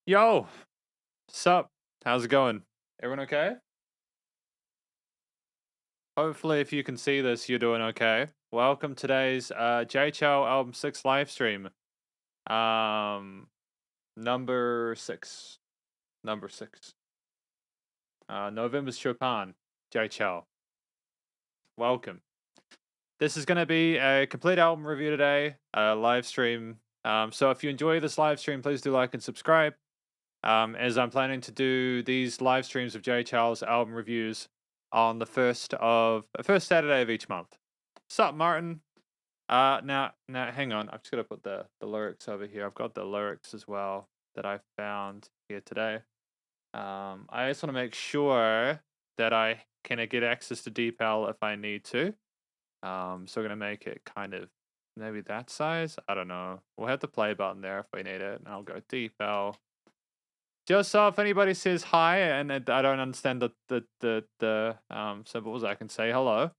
Yo, sup? How's it going? Everyone okay? Hopefully, if you can see this, you're doing okay. Welcome to today's J Chou album 6 live stream. Um, number 6. Number 6. November's Chopin, J Chou. Welcome. This is going to be a complete album review today, a live stream. So if you enjoy this live stream, please do like and subscribe. As I'm planning to do these live streams of J Chou's album reviews on the first Saturday of each month. Sup, Martin? Now, hang on. I've just got to put the lyrics over here. I've got the lyrics as well that I found here today. I just want to make sure that I can get access to DeepL if I need to. So we're gonna make it kind of maybe that size. I don't know. We'll have the play button there if we need it, and I'll go DeepL. Just so if anybody says hi and I don't understand the symbols, I can say hello.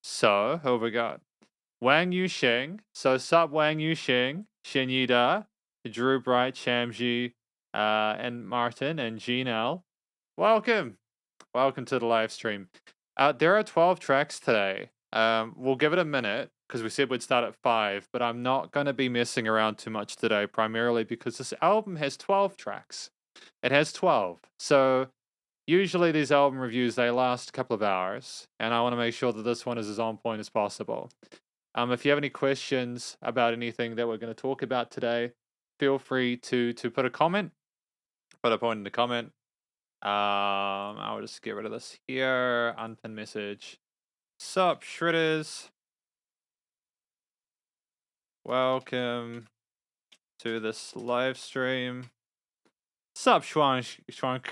So who have we got? Wang Yuxing. So sup Wang Yuxing, Shen Yida, Drew Bright, Shamji, and Martin and Gene. Welcome. Welcome to the live stream. There are 12 tracks today. We'll give it a minute because we said we'd start at 5, but I'm not going to be messing around too much today, primarily because this album has 12 tracks. It has 12. So usually these album reviews, they last a couple of hours, and I want to make sure that this one is as on point as possible. If you have any questions about anything that we're going to talk about today, feel free to put a comment. Put a point in the comment. I'll just get rid of this here. Unpinned message. Sup, Shredders. Welcome to this live stream. Sup, Shuang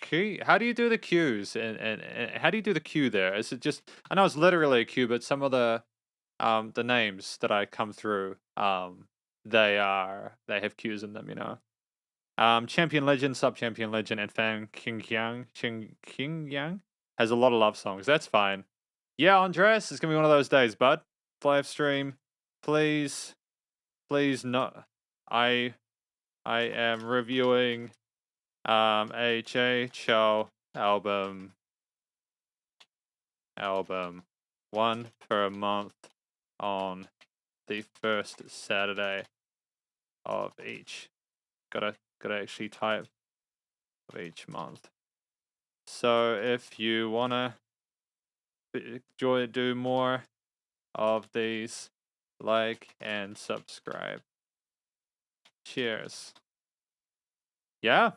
Ki. How do you do the Qs? And how do you do the Q there? Is it just, I know it's literally a Q, but some of the names that I come through, they have Qs in them, you know. Champion Legend, Sub Champion Legend, and Fan King Yang has a lot of love songs. That's fine. Yeah, Andres, it's gonna be one of those days, bud. Live stream, please not. I am reviewing a J Chou album 1 per month on the first Saturday of each. Gotta actually type of each month. So if you wanna do more of these, like and subscribe. Cheers. Yeah.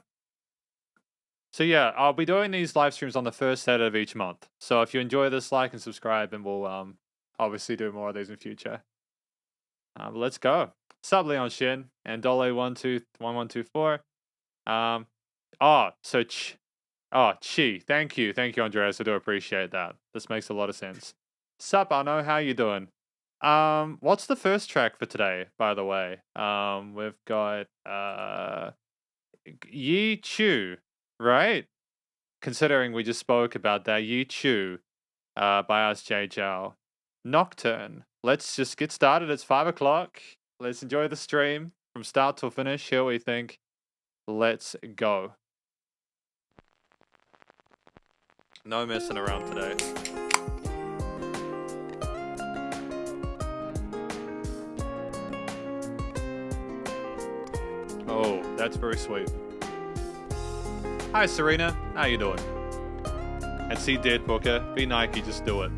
So yeah, I'll be doing these live streams on the first Saturday of each month. So if you enjoy this, like and subscribe, and we'll obviously do more of these in future. Let's go. Sub Leon Shin and Dole121124. Chi. Thank you, Andreas. I do appreciate that. This makes a lot of sense. Sup, Arno, how you doing? What's the first track for today, by the way? We've got Yi Chou, right? Considering we just spoke about that, Yi Chou, by us J Chou. Nocturne. Let's just get started. It's 5 o'clock. Let's enjoy the stream from start till finish. Here we think. Let's go. No messing around today. Oh, that's very sweet. Hi, Serena. How you doing? And see Dead Booker. Be Nike, just do it.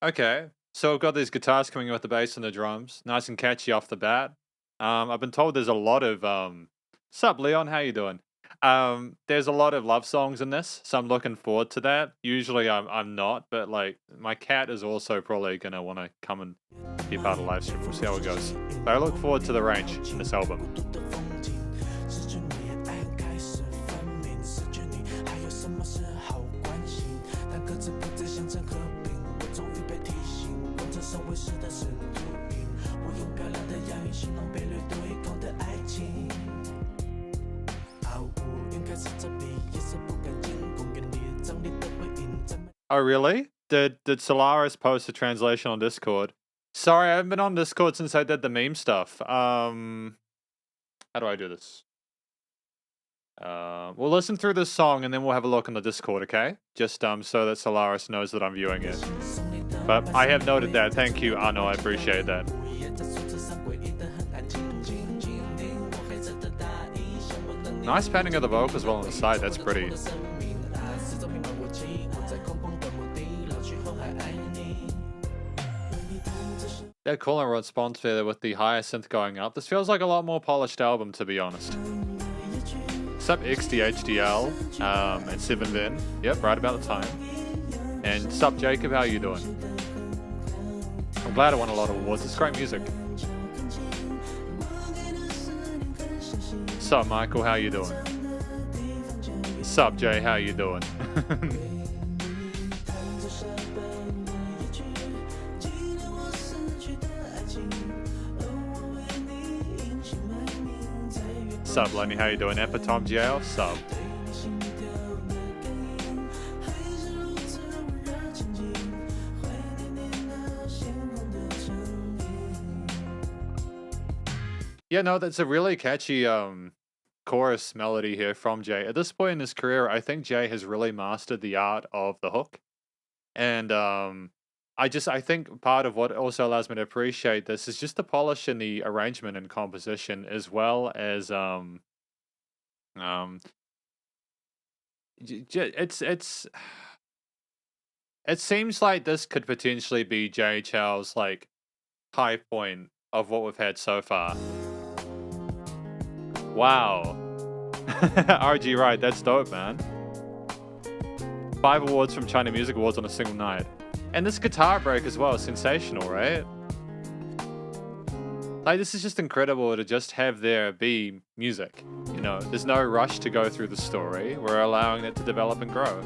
Okay, so I've got these guitars coming in with the bass and the drums. Nice and catchy off the bat. I've been told there's a lot of Sup Leon, how you doing? There's a lot of love songs in this, so I'm looking forward to that. Usually I'm not, but like my cat is also probably gonna want to come and be part of the live stream. We'll see how it goes. But I look forward to the range in this album. Oh, really? Did Solaris post a translation on Discord? Sorry, I haven't been on Discord since I did the meme stuff. How do I do this? We'll listen through this song and then we'll have a look on the Discord, okay? Just so that Solaris knows that I'm viewing it. But I have noted that. Thank you, Arno. I appreciate that. Nice panning of the vocals as well on the side. That's pretty. Yeah, cool and response there with the higher synth going up. This feels like a lot more polished album, to be honest. Sup XDHDL and 7Vin. Yep, right about the time. And sup Jacob, how you doing? I'm glad I won a lot of awards. It's great music. Sup Michael, how you doing? Sup Jay, how you doing? Sup Lenny, how you doing? Epitom GL, sup. Yeah, no, that's a really catchy chorus melody here from Jay. At this point in his career, I think Jay has really mastered the art of the hook. And I think part of what also allows me to appreciate this is just the polish in the arrangement and composition, as well as it seems like this could potentially be Jay Chou's like high point of what we've had so far. Wow. RG, right, that's dope, man. 5 awards from China Music Awards on a single night. And this guitar break as well is sensational, right? Like, this is just incredible to just have there be music. You know, there's no rush to go through the story. We're allowing it to develop and grow.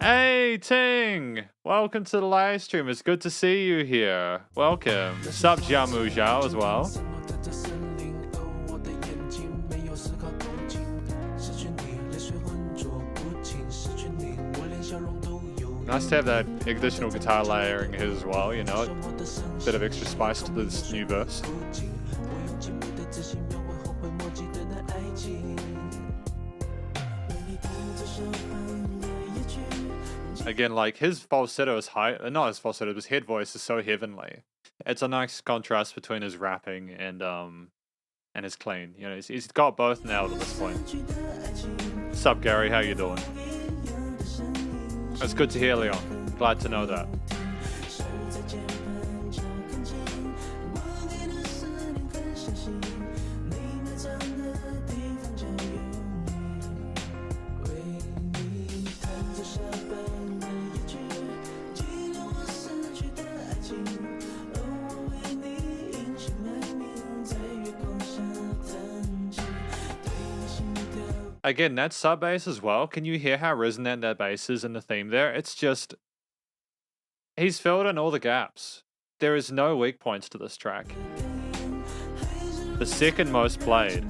Hey, Ting! Welcome to the live stream. It's good to see you here. Welcome. Sup, Jiamu Zhao as well. Nice to have that additional guitar layering here as well, you know, bit of extra spice to this new verse. Again, like his falsetto is high, not his falsetto, his head voice is so heavenly. It's a nice contrast between his rapping and his clean. You know, he's got both nailed at this point. Sup, Gary? How you doing? It's good to hear, Leon. Glad to know that. Again, that sub bass as well. Can you hear how resonant that bass is in the theme there? It's just, he's filled in all the gaps. There is no weak points to this track. The second most played.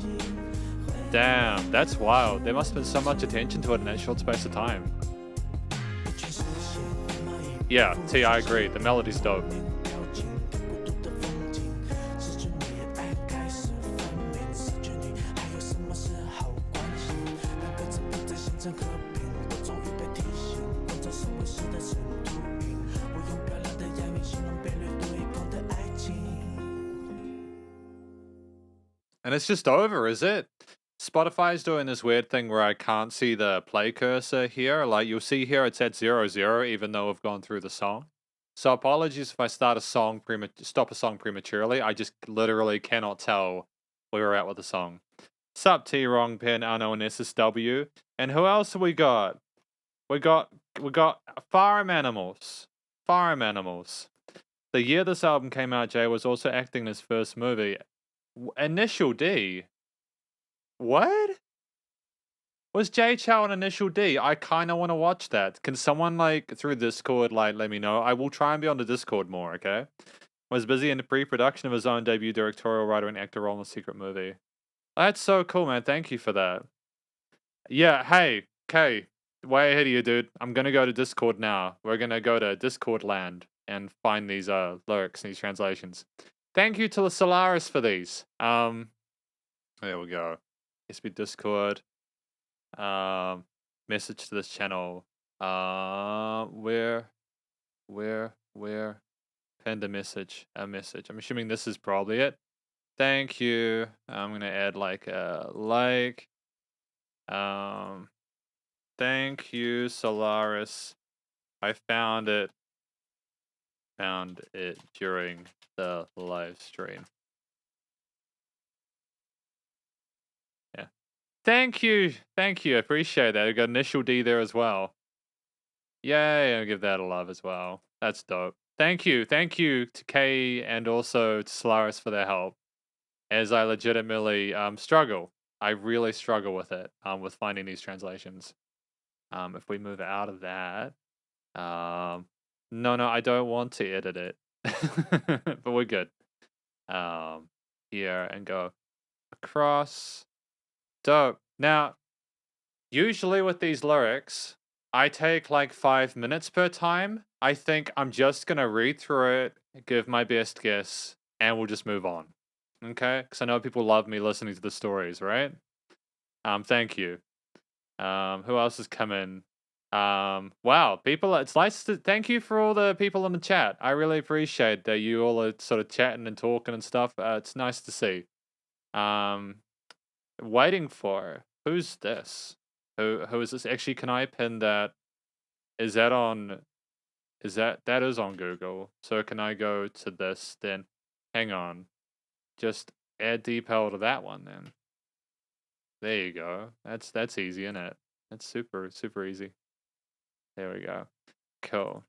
Damn, that's wild. There must have been so much attention to it in that short space of time. Yeah, T, I agree. The melody's dope. And it's just over, is it? Spotify's doing this weird thing where I can't see the play cursor here. Like, you'll see here it's at 0, even though we've gone through the song. So apologies if I stop a song prematurely. I just literally cannot tell where we're at with the song. Sup, T, Wrong Pen, Arno, and SSW. And who else have we got? We got Farm Animals. Farm Animals. The year this album came out, Jay was also acting in his first movie. Initial D. What? Was Jay Chou on Initial D? I kind of want to watch that. Can someone, like, through Discord, like, let me know? I will try and be on the Discord more, okay? Was busy in the pre-production of his own debut directorial writer and actor role in a secret movie. That's so cool, man. Thank you for that. Yeah, hey, Kay. way ahead of you, dude. I'm gonna go to Discord now. We're gonna go to Discord land and find these lyrics and these translations. Thank you to the Solaris for these. There we go. SB Discord. Message to this channel. Where? Pinned a message. I'm assuming this is probably it. Thank you. I'm gonna add like a like. Thank you, Solaris. I found it during the live stream. Yeah. Thank you. I appreciate that. I got initial D there as well. Yay, I'll give that a love as well. That's dope. Thank you to Kay and also to Solaris for their help. As I legitimately struggle. I really struggle with it, with finding these translations. If we move out of that, no, I don't want to edit it, but we're good. Here and go across. Dope. Now, usually with these lyrics, I take like 5 minutes per time. I think I'm just gonna read through it, give my best guess, and we'll just move on. Okay? Because I know people love me listening to the stories, right? Thank you. Who else has come in? Wow, people, it's nice to thank you for all the people in the chat. I really appreciate that you all are sort of chatting and talking and stuff. It's nice to see. Waiting for who's this? Who is this? Actually, can I pin that? Is that on? That is on Google? So can I go to this then? Hang on, just add DeepL to that one then. There you go. That's easy, isn't it? That's super easy. There we go. Cool.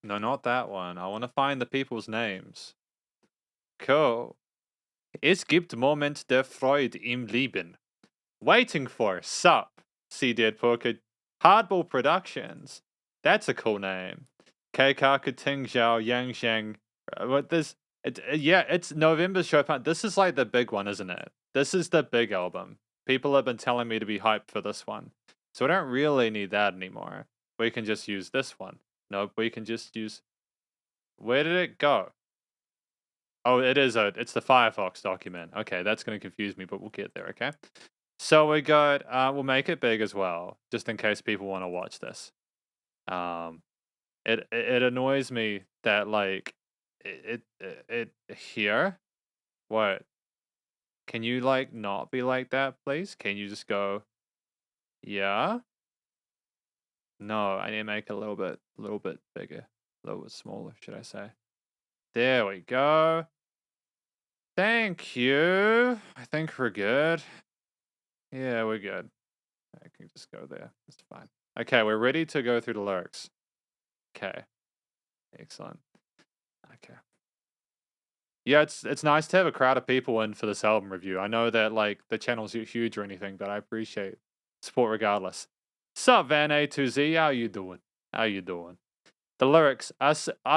No, not that one. I want to find the people's names. Cool. Es gibt Moment der Freude im Leben. Waiting for Sup. See Dead Poker. Hardball Productions. That's a cool name. Keikaku Ting Zhao Yang Sheng. What this? Yeah, it's November's Chopin. This is like the big one, isn't it? This is the big album. People have been telling me to be hyped for this one. So I don't really need that anymore. We can just use this one. Nope, we can just use... Where did it go? Oh, it's the Firefox document. Okay, that's going to confuse me, but we'll get there, okay? So we got, we'll make it big as well, just in case people want to watch this. It annoys me that, like, it here? What? Can you, like, not be like that, please? Can you just go, yeah? No, I need to make it a little bit bigger. A little bit smaller, should I say. There we go. Thank you. I think we're good. Yeah, we're good. I can just go there. That's fine. Okay, we're ready to go through the lyrics. Okay. Excellent. Okay. Yeah, it's nice to have a crowd of people in for this album review. I know that, like, the channel's huge or anything, but I appreciate support regardless. Sup, Van A to Z? How you doing? The lyrics.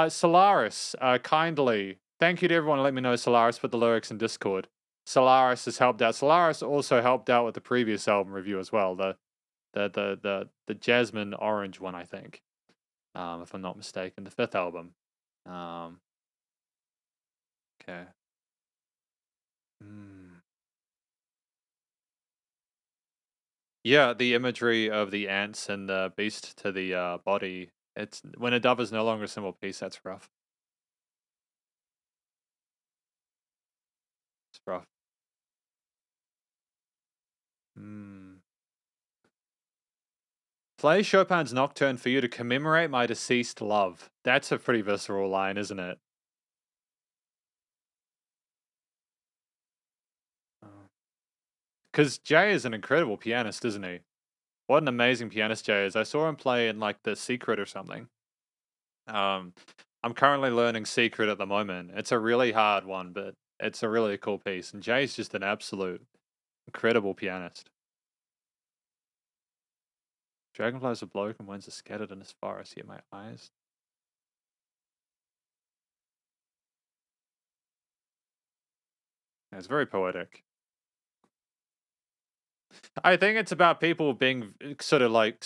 Solaris, kindly. Thank you to everyone. Let me know Solaris put the lyrics in Discord. Solaris has helped out. Solaris also helped out with the previous album review as well. The Jasmine Orange one, I think. If I'm not mistaken, the 5th album. Okay. Yeah, the imagery of the ants and the beast to the body. It's when a dove is no longer a simple piece. That's rough. It's rough. Play Chopin's Nocturne for you to commemorate my deceased love. That's a pretty visceral line, isn't it? Because Jay is an incredible pianist, isn't he? What an amazing pianist Jay is. I saw him play in, like, The Secret or something. I'm currently learning Secret at the moment. It's a really hard one, but it's a really cool piece. And Jay's just an absolute incredible pianist. Dragonflies a bloke and winds are scattered in his forest, yet my eyes. Yeah, it's very poetic. I think it's about people being sort of like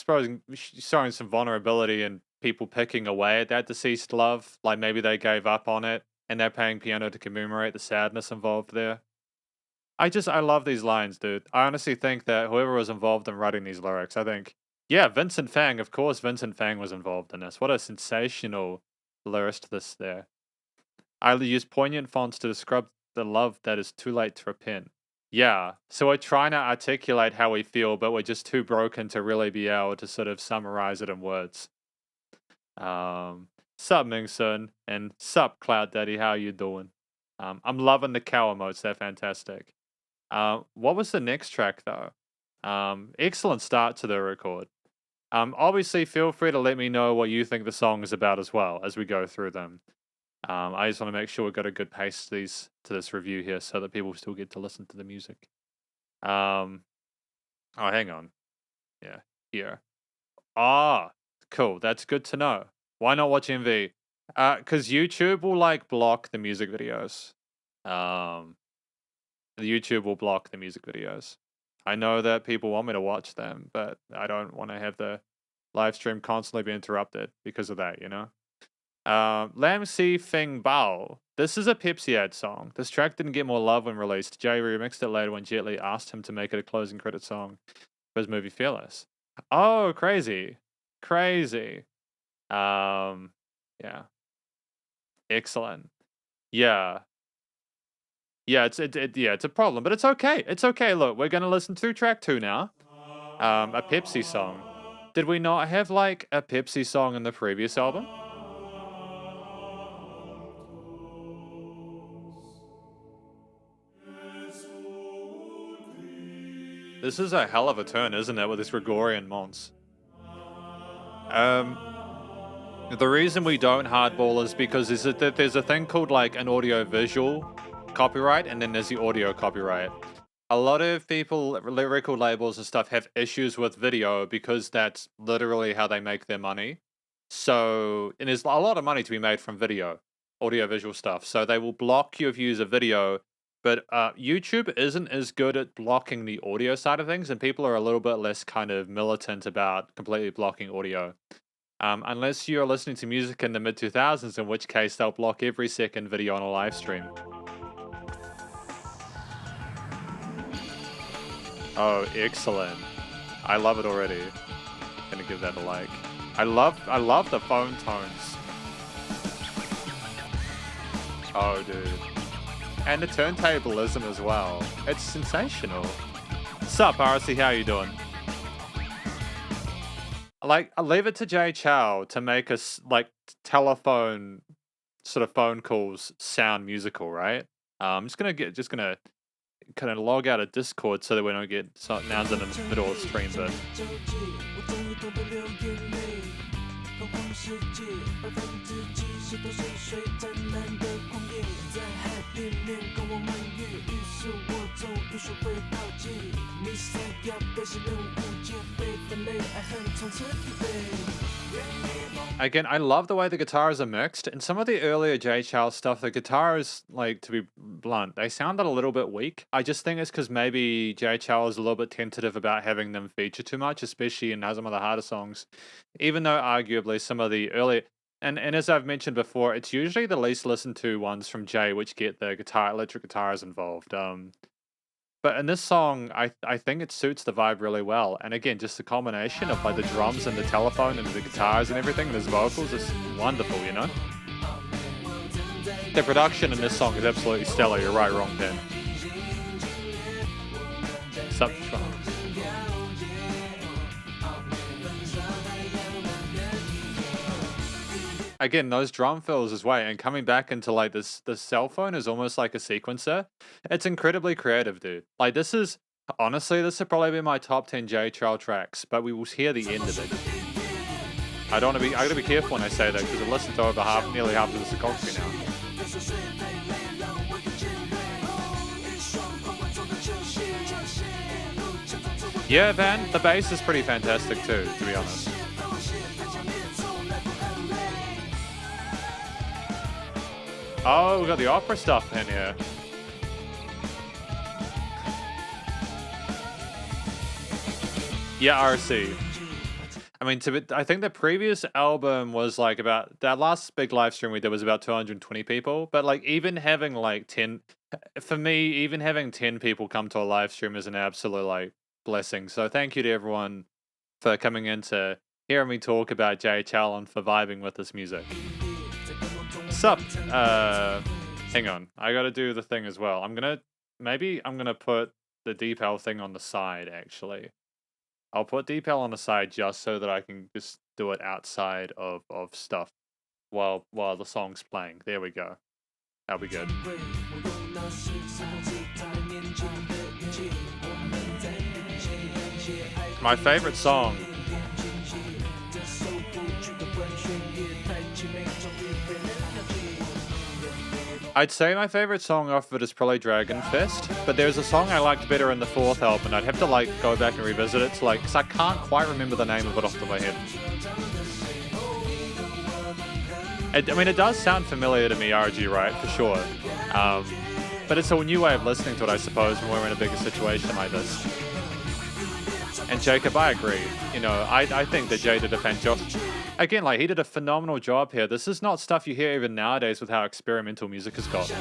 showing some vulnerability and people picking away at that deceased love. Like maybe they gave up on it and they're playing piano to commemorate the sadness involved there. I love these lines, dude. I honestly think that whoever was involved in writing these lyrics, I think, yeah, Vincent Fang, of course, Vincent Fang was involved in this. What a sensational lyricist this there. I use poignant fonts to describe the love that is too late to repent. Yeah, so we're trying to articulate how we feel, but we're just too broken to really be able to sort of summarize it in words. Sup Mingsun and sup Cloud Daddy, how you doing? I'm loving the cow emotes, they're fantastic. What was the next track though? Excellent start to the record. Obviously feel free to let me know what you think the song is about as well as we go through them. I just want to make sure we've got a good pace to this review here so that people still get to listen to the music. Oh, hang on. Yeah, here. Ah, cool. That's good to know. Why not watch MV? Because YouTube will like block the music videos. The YouTube will block the music videos. I know that people want me to watch them, but I don't want to have the live stream constantly be interrupted because of that, you know? Lam Si Feng Bao. This is a Pepsi ad song. This track didn't get more love when released. Jay remixed it later when Jet Li asked him to make it a closing credit song for his movie Fearless. Oh, crazy. Crazy. Yeah. Excellent. Yeah. Yeah, it's a problem, but it's okay. It's okay. Look, we're gonna listen to track 2 now. A Pepsi song. Did we not have like a Pepsi song in the previous album? This is a hell of a turn, isn't it, with this Gregorian Mons? The reason we don't hardball is because there's a thing called like an audio-visual copyright, and then there's the audio copyright. A lot of people, record labels and stuff, have issues with video because that's literally how they make their money. So, and there's a lot of money to be made from video, audio-visual stuff. So they will block you if you use a video. But YouTube isn't as good at blocking the audio side of things, and people are a little bit less kind of militant about completely blocking audio. Unless you're listening to music in the mid-2000s, in which case they'll block every second video on a live stream. Oh, excellent. I love it already. Gonna give that a like. I love the phone tones. Oh, dude. And the turntablism as well. It's sensational. Sup, RC, how you doing? Like, I'll leave it to Jay Chou to make us, like, telephone sort of phone calls sound musical, right? I'm just gonna kind of log out of Discord so that we don't get nouns in the middle of the stream, but... Again, I love the way the guitars are mixed. In some of the earlier Jay Chou stuff, the guitars, like, to be blunt, they sounded a little bit weak. I just think it's because maybe Jay Chou is a little bit tentative about having them feature too much, especially in some of the harder songs. Even though, arguably, some of the earlier... And as I've mentioned before, it's usually the least listened to ones from Jay which get the electric guitars involved. But in this song, I think it suits the vibe really well. And again, just the combination of like the drums and the telephone and the guitars and everything and his vocals is wonderful, you know? The production in this song is absolutely stellar. You're right, wrong pen. Sup, Chopin. Again, those drum fills as well, and coming back into like this cell phone is almost like a sequencer. It's incredibly creative, dude. Like this is honestly, this would probably be my top 10 Jay Chou tracks, but we will hear the end of it. I gotta be careful when I say that because I've listened to over nearly half of the discography now. Yeah, Van, the bass is pretty fantastic too, to be honest. Oh, we got the opera stuff in here. Yeah, RC. I mean, I think the previous album was like about that last big live stream we did was about 220 people. But like, even having like 10, for me, even having 10 people come to a live stream is an absolute like blessing. So thank you to everyone for coming in to hear me talk about JHL and for vibing with this music. Sup? Hang on, I gotta do the thing as well. Maybe I'm gonna put the DPAL thing on the side actually. I'll put DPAL on the side just so that I can just do it outside of stuff while the song's playing. There we go. That'll be good. My favorite song. I'd say my favorite song off of it is probably Dragon Fest, but there's a song I liked better in the fourth album, and I'd have to like go back and revisit it to like, because I can't quite remember the name of it off the top of my head. I mean, it does sound familiar to me, RG, right? For sure. But it's a new way of listening to it, I suppose, when we're in a bigger situation like this. And Jacob, I agree. You know, I think that Jay did a fantastic... Again, like, he did a phenomenal job here. This is not stuff you hear even nowadays with how experimental music has gotten.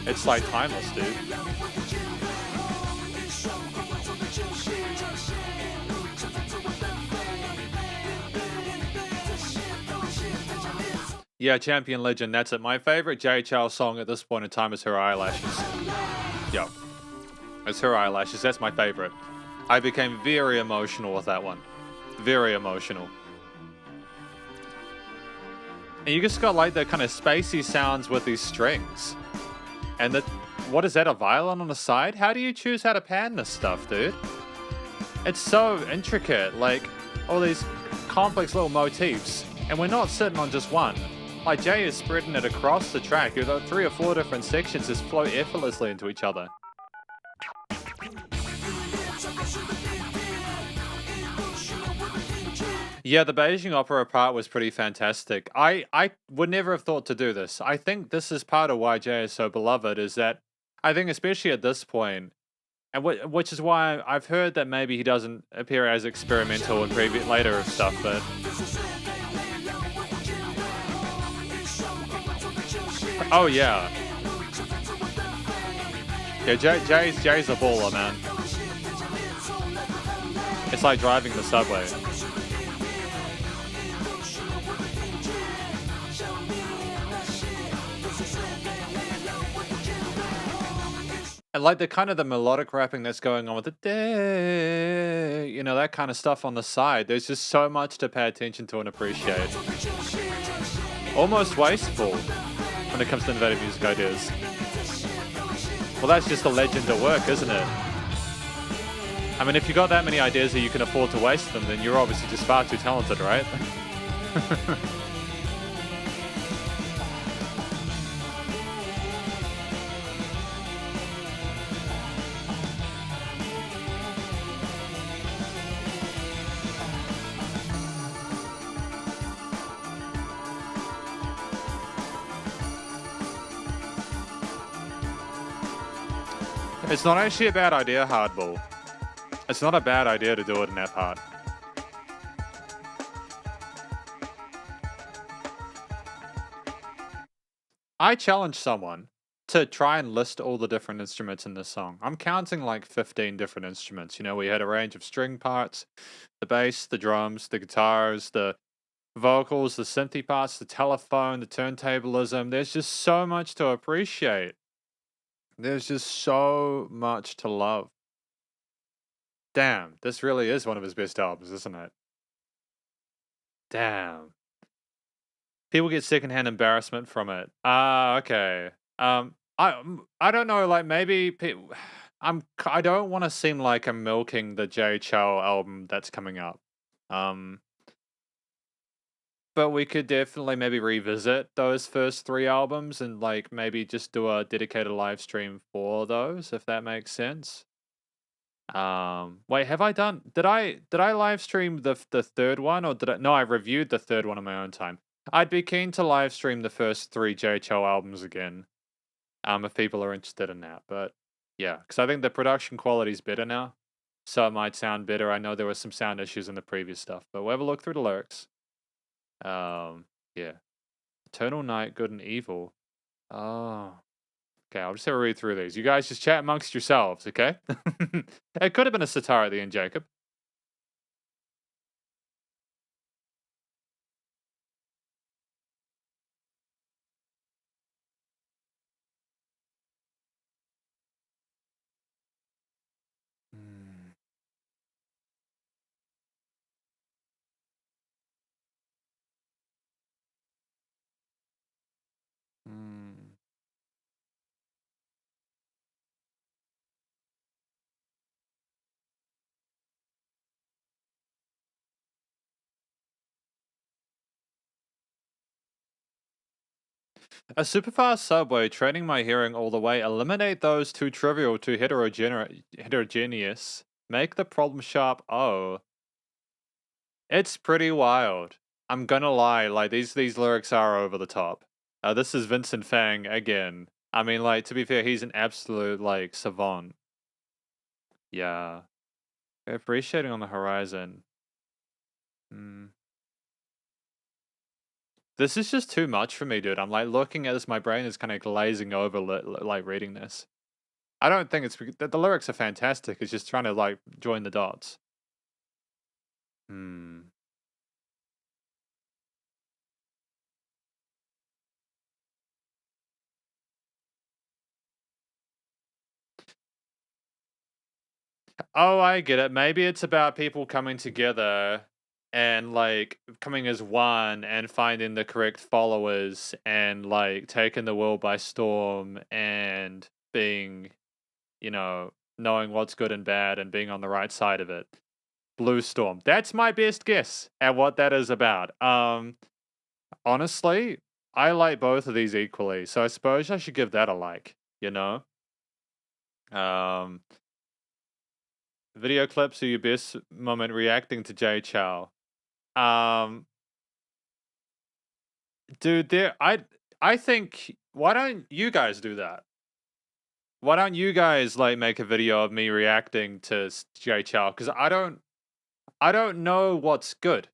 It's, like, timeless, dude. Yeah, Champion Legend, that's it. My favorite JHL song at this point in time is Her Eyelashes. Yeah. It's Her Eyelashes, that's my favorite. I became very emotional with that one. Very emotional. And you just got like the kind of spacey sounds with these strings. And what is that, a violin on the side? How do you choose how to pan this stuff, dude? It's so intricate, like all these complex little motifs. And we're not sitting on just one. Like Jay is spreading it across the track. You've got 3 or 4 different sections just flow effortlessly into each other. Yeah, the Beijing opera part was pretty fantastic. I would never have thought to do this. I think this is part of why Jay is so beloved, is that I think especially at this point, and which is why I've heard that maybe he doesn't appear as experimental in later stuff, but... Oh yeah. Yeah, Jay's a baller, man. It's like driving the subway. And like the kind of the melodic rapping that's going on with the day, you know, that kind of stuff on the side. There's just so much to pay attention to and appreciate. Almost wasteful when it comes to innovative music ideas. Well, that's just the legend at work, isn't it? I mean, if you got that many ideas that you can afford to waste them, then you're obviously just far too talented, right? It's not actually a bad idea, Hardball. It's not a bad idea to do it in that part. I challenge someone to try and list all the different instruments in this song. I'm counting like 15 different instruments. You know, we had a range of string parts, the bass, the drums, the guitars, the vocals, the synthy parts, the telephone, the turntablism. There's just so much to appreciate. There's just so much to love. Damn, this really is one of his best albums, isn't it? Damn. People get secondhand embarrassment from it. Ah, okay. I don't know, like maybe I don't want to seem like I'm milking the Jay Chou album that's coming up. But we could definitely maybe revisit those first 3 albums and like maybe just do a dedicated live stream for those, if that makes sense. Wait, have I done? Did I live stream the third one, or did I? No, I reviewed the third one on my own time. I'd be keen to live stream the first 3 JHL albums again, if people are interested in that. But yeah, because I think the production quality is better now. so it might sound better. I know there were some sound issues in the previous stuff, but we'll have a look through the lyrics. Yeah. Eternal night, good and evil. Oh. Okay, I'll just have a read through these. You guys just chat amongst yourselves, okay? It could have been a sitar at the end, Jacob. Hmm. Hmm. A superfast subway, training my hearing all the way, eliminate those too trivial, too heterogeneous, make the problem sharp. Oh, it's pretty wild. I'm gonna lie, like these lyrics are over the top. This is Vincent Fang again. I mean, like, to be fair, he's an absolute like savant. Yeah. Appreciating on the horizon. Hmm. This is just too much for me, dude. I'm like looking at this, my brain is kind of glazing over like reading this. I don't think it's the lyrics are fantastic. It's just trying to like join the dots. Hmm. Oh, I get it. Maybe it's about people coming together and like coming as one and finding the correct followers and like taking the world by storm and being, knowing what's good and bad and being on the right side of it. Blue Storm. That's my best guess at what that is about. Honestly, I like both of these equally, so I suppose I should give that a like, you know? Um, Video clips are your best moment reacting to Jay Chou. Um, Dude, I think why don't you guys do that? Why don't you guys like make a video of me reacting to Jay Chou? Because I don't know what's good.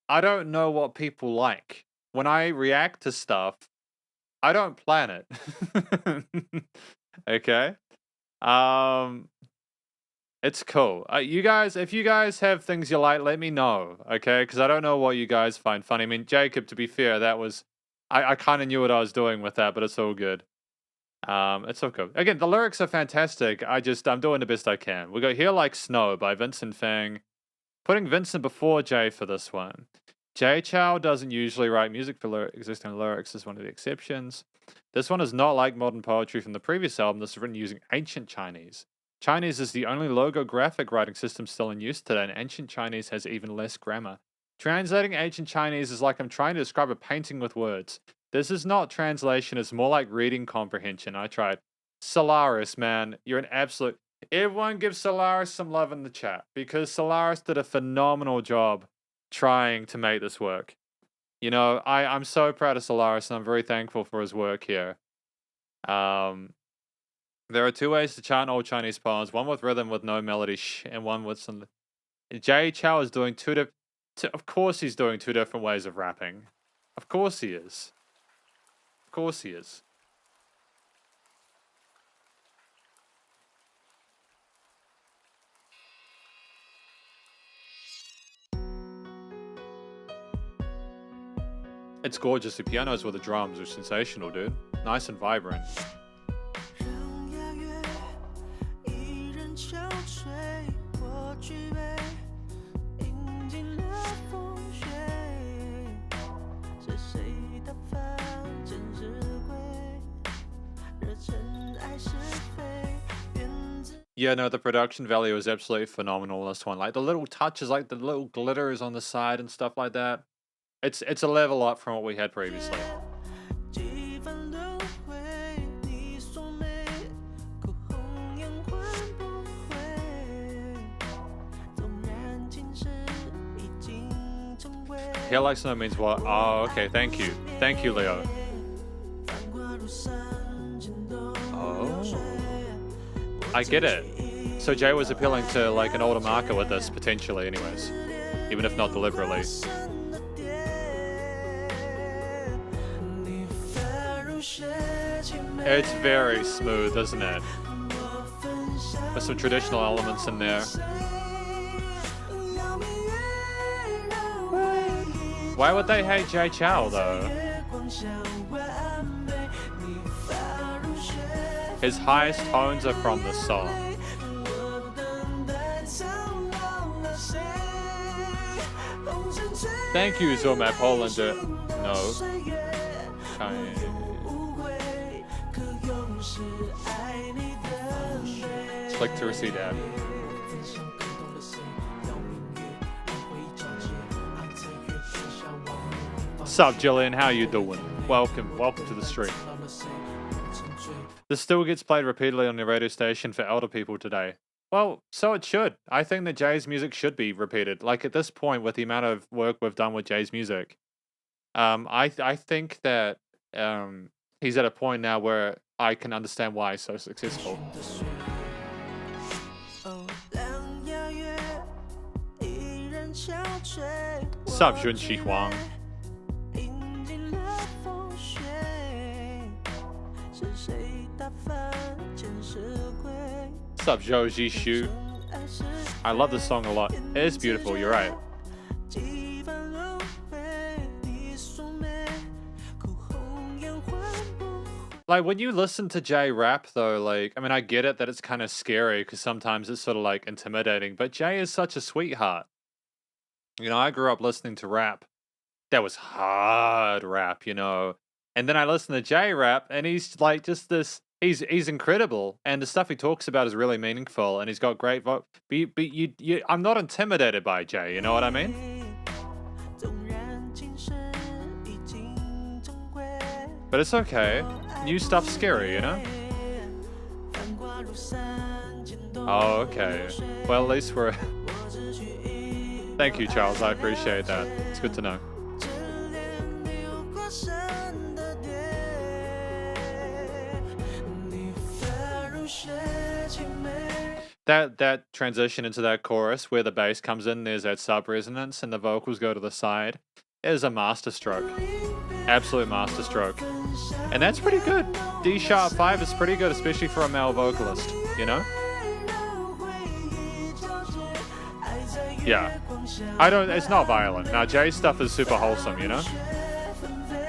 I don't know what people like. When I react to stuff, I don't plan it. Okay? Um it's cool. You guys, if you guys have things you like, let me know, okay? Because I don't know what you guys find funny. I mean, Jacob, to be fair, that was I kind of knew what I was doing with that, but it's all good. It's all good. Again, the lyrics are fantastic. I'm doing the best I can. We got Here Like Snow by Vincent Fang. Putting Vincent before Jay for this one. Jay Chou doesn't usually write music for existing lyrics, is one of the exceptions. This one is not like modern poetry from the previous album. This is written using ancient Chinese. Chinese is the only logographic writing system still in use today, and ancient Chinese has even less grammar. Translating ancient Chinese is like I'm trying to describe a painting with words. This is not translation, it's more like reading comprehension. I tried. Solaris, man, you're an absolute. Everyone give Solaris some love in the chat because Solaris did a phenomenal job trying to make this work. I'm so proud of Solaris and I'm very thankful for his work here. There are two ways to chant old Chinese poems, one with rhythm with no melody, and one with some. Jay Chou is doing of course he's doing two different ways of rapping. Of course he is. Of course he is. It's gorgeous. The pianos with the drums are sensational, dude. Nice and vibrant. Yeah, no, the production value is absolutely phenomenal in this one. Like the little touches, like the little glitters on the side and stuff like that. It's a level up from what we had previously. Here Like Snow means what? Oh, okay, thank you. Thank you, Leo. Oh. I get it. So Jay was appealing to like an older market with this, potentially anyways. Even if not deliberately. It's very smooth, isn't it? With some traditional elements in there. Why would they hate Jay Chou though? His highest tones are from this song. Thank you, Zoma Poland. No. Click to receive ad. Sup, Jillian? How you doing? Welcome to the stream. This still gets played repeatedly on the radio station for elder people today. Well, so it should. I think that Jay's music should be repeated. Like at this point, with the amount of work we've done with Jay's music, I think that he's at a point now where I can understand why he's so successful. Sup, Junqi Huang? Sup, Zhou Shu? I love this song a lot. It is beautiful, you're right. Like, when you listen to Jay rap, though, like, I mean, I get it that it's kind of scary because sometimes it's sort of, like, intimidating, but Jay is such a sweetheart. You know, I grew up listening to rap. That was hard rap, you know. And then I listen to Jay rap, and he's, like, just this... He's incredible, and the stuff he talks about is really meaningful, and he's got great But I'm not intimidated by Jay, you know what I mean? But it's okay. New stuff's scary, you know? Oh, okay. Well, at least we're... Thank you, Charles. I appreciate that. It's good to know. That transition into that chorus where the bass comes in, there's that sub-resonance and the vocals go to the side, is a masterstroke. Absolute masterstroke. And that's pretty good. D-sharp 5 is pretty good, especially for a male vocalist, you know? Yeah. It's not violent. Now, Jay's stuff is super wholesome, you know?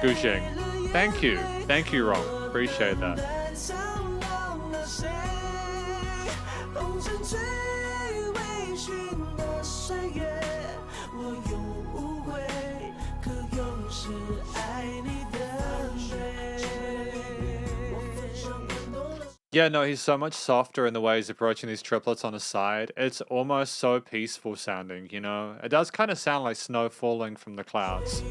Gushing. Thank you. Thank you, Ron. Appreciate that. Yeah, no, he's so much softer in the way he's approaching these triplets on his side. It's almost so peaceful sounding, you know? It does kind of sound like snow falling from the clouds.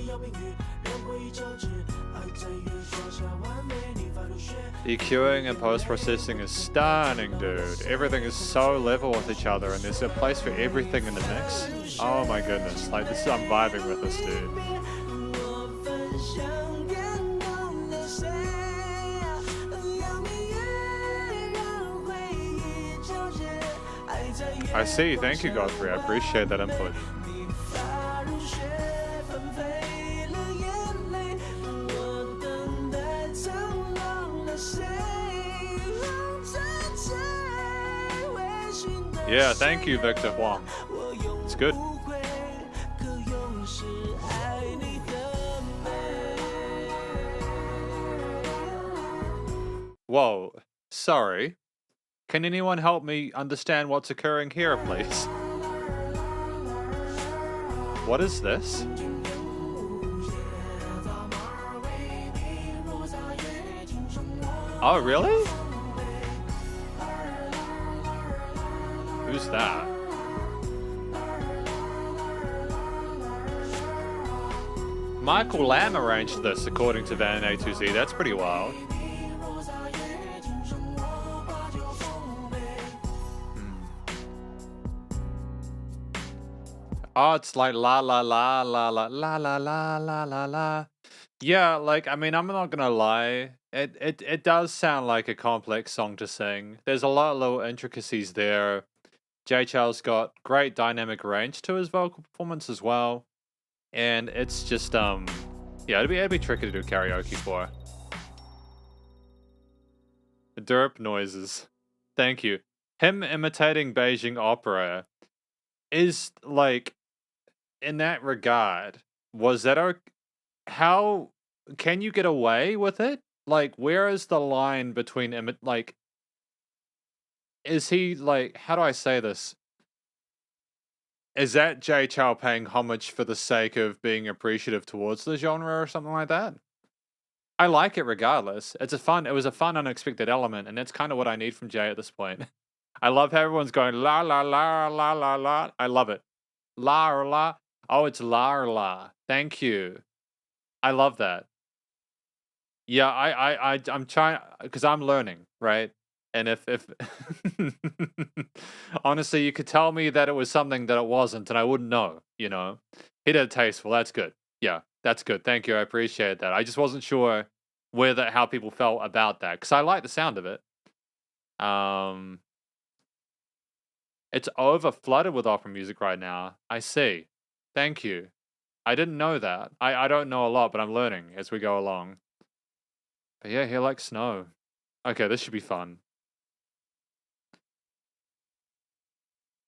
EQing and post-processing is stunning, dude. Everything is so level with each other, and there's a place for everything in the mix. Oh my goodness, like this, I'm vibing with this, dude. I see. Thank you, Godfrey. I appreciate that input. Yeah, thank you, Victor Huang. It's good. Whoa, sorry. Can anyone help me understand what's occurring here, please? What is this? Oh, really? Who's that? Michael Lamb arranged this, according to Van A2Z. That's pretty wild. Oh, it's like la la la la la la la la la la la. Yeah, like, I mean, I'm not gonna lie. It does sound like a complex song to sing. There's a lot of little intricacies there. Jay Chou's got great dynamic range to his vocal performance as well. And it's just, yeah, it'd be tricky to do karaoke for. Derp noises. Thank you. Him imitating Beijing opera is, like, in that regard, was that how can you get away with it? Like, where is the line between, like, is he, like, how do I say this? Is that Jay Chou paying homage for the sake of being appreciative towards the genre or something like that? I like it regardless. It was a fun, unexpected element, and that's kind of what I need from Jay at this point. I love how everyone's going la la la la la la. I love it. La or la. Oh, it's la or la. Thank you. I love that. Yeah, I'm trying because I'm learning, right? And if honestly, you could tell me that it was something that it wasn't, and I wouldn't know. You know, he did tasteful. That's good. Yeah, that's good. Thank you. I appreciate that. I just wasn't sure how people felt about that because I like the sound of it. It's over flooded with opera music right now. I see. Thank you. I didn't know that. I don't know a lot, but I'm learning as we go along. But yeah, Here Like Snow. Okay, this should be fun.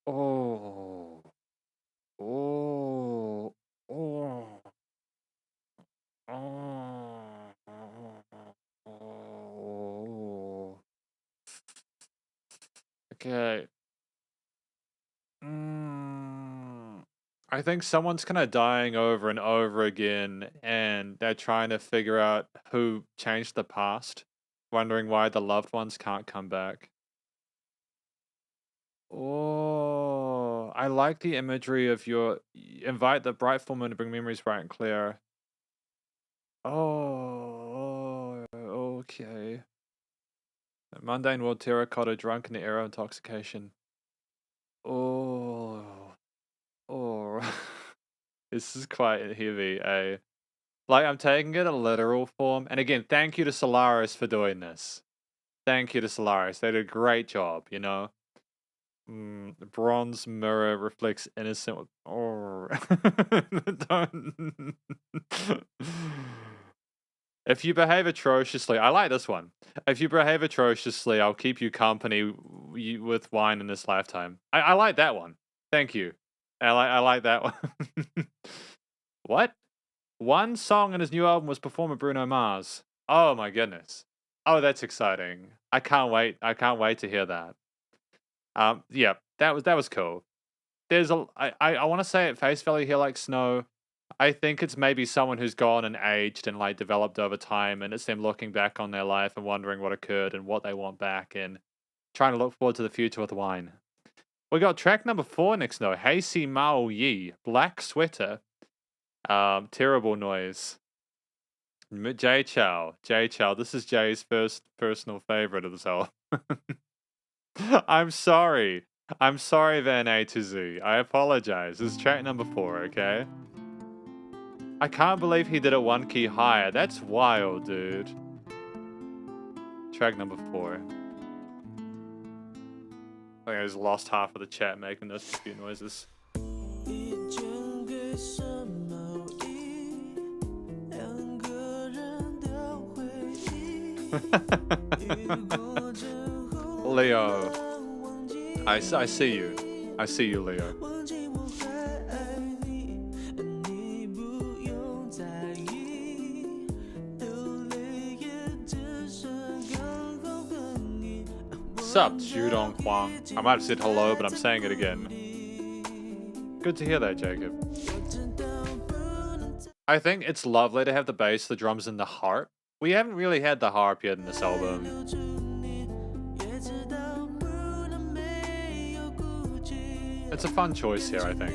Oh. Oh. Oh. Oh. Okay. I think someone's kind of dying over and over again, and they're trying to figure out who changed the past, wondering why the loved ones can't come back. Oh, I like the imagery of your invite the bright full moon to bring memories bright and clear. Oh, okay. Mundane world terracotta, drunk in the era of intoxication. Oh, oh, this is quite heavy, eh? Like, I'm taking it a literal form. And again, thank you to Solaris for doing this. Thank you to Solaris. They did a great job, you know? The bronze mirror reflects innocent. Oh. Don't. If you behave atrociously, I like this one. If you behave atrociously, I'll keep you company with wine in this lifetime. I like that one. Thank you. I like that one. What? One song in his new album was performed by Bruno Mars. Oh my goodness. Oh, that's exciting. I can't wait. I can't wait to hear that. Yeah, that was cool. I want to say at face value Here Like Snow. I think it's maybe someone who's gone and aged and like developed over time, and it's them looking back on their life and wondering what occurred and what they want back and trying to look forward to the future with wine. We got track number 4 next though. Hey Si Mao Yi, Black Sweater. Terrible noise. Jay Chou. This is Jay's first personal favorite of this album. I'm sorry. I'm sorry, Van A to Z. I apologize. This is track number 4, okay? I can't believe he did it 1 key higher. That's wild, dude. Track number 4. I think I just lost half of the chat making those few noises. Leo. I see you. I see you, Leo. Sup, Judong Huang. I might have said hello, but I'm saying it again. Good to hear that, Jacob. I think it's lovely to have the bass, the drums, and the harp. We haven't really had the harp yet in this album. It's a fun choice here, I think.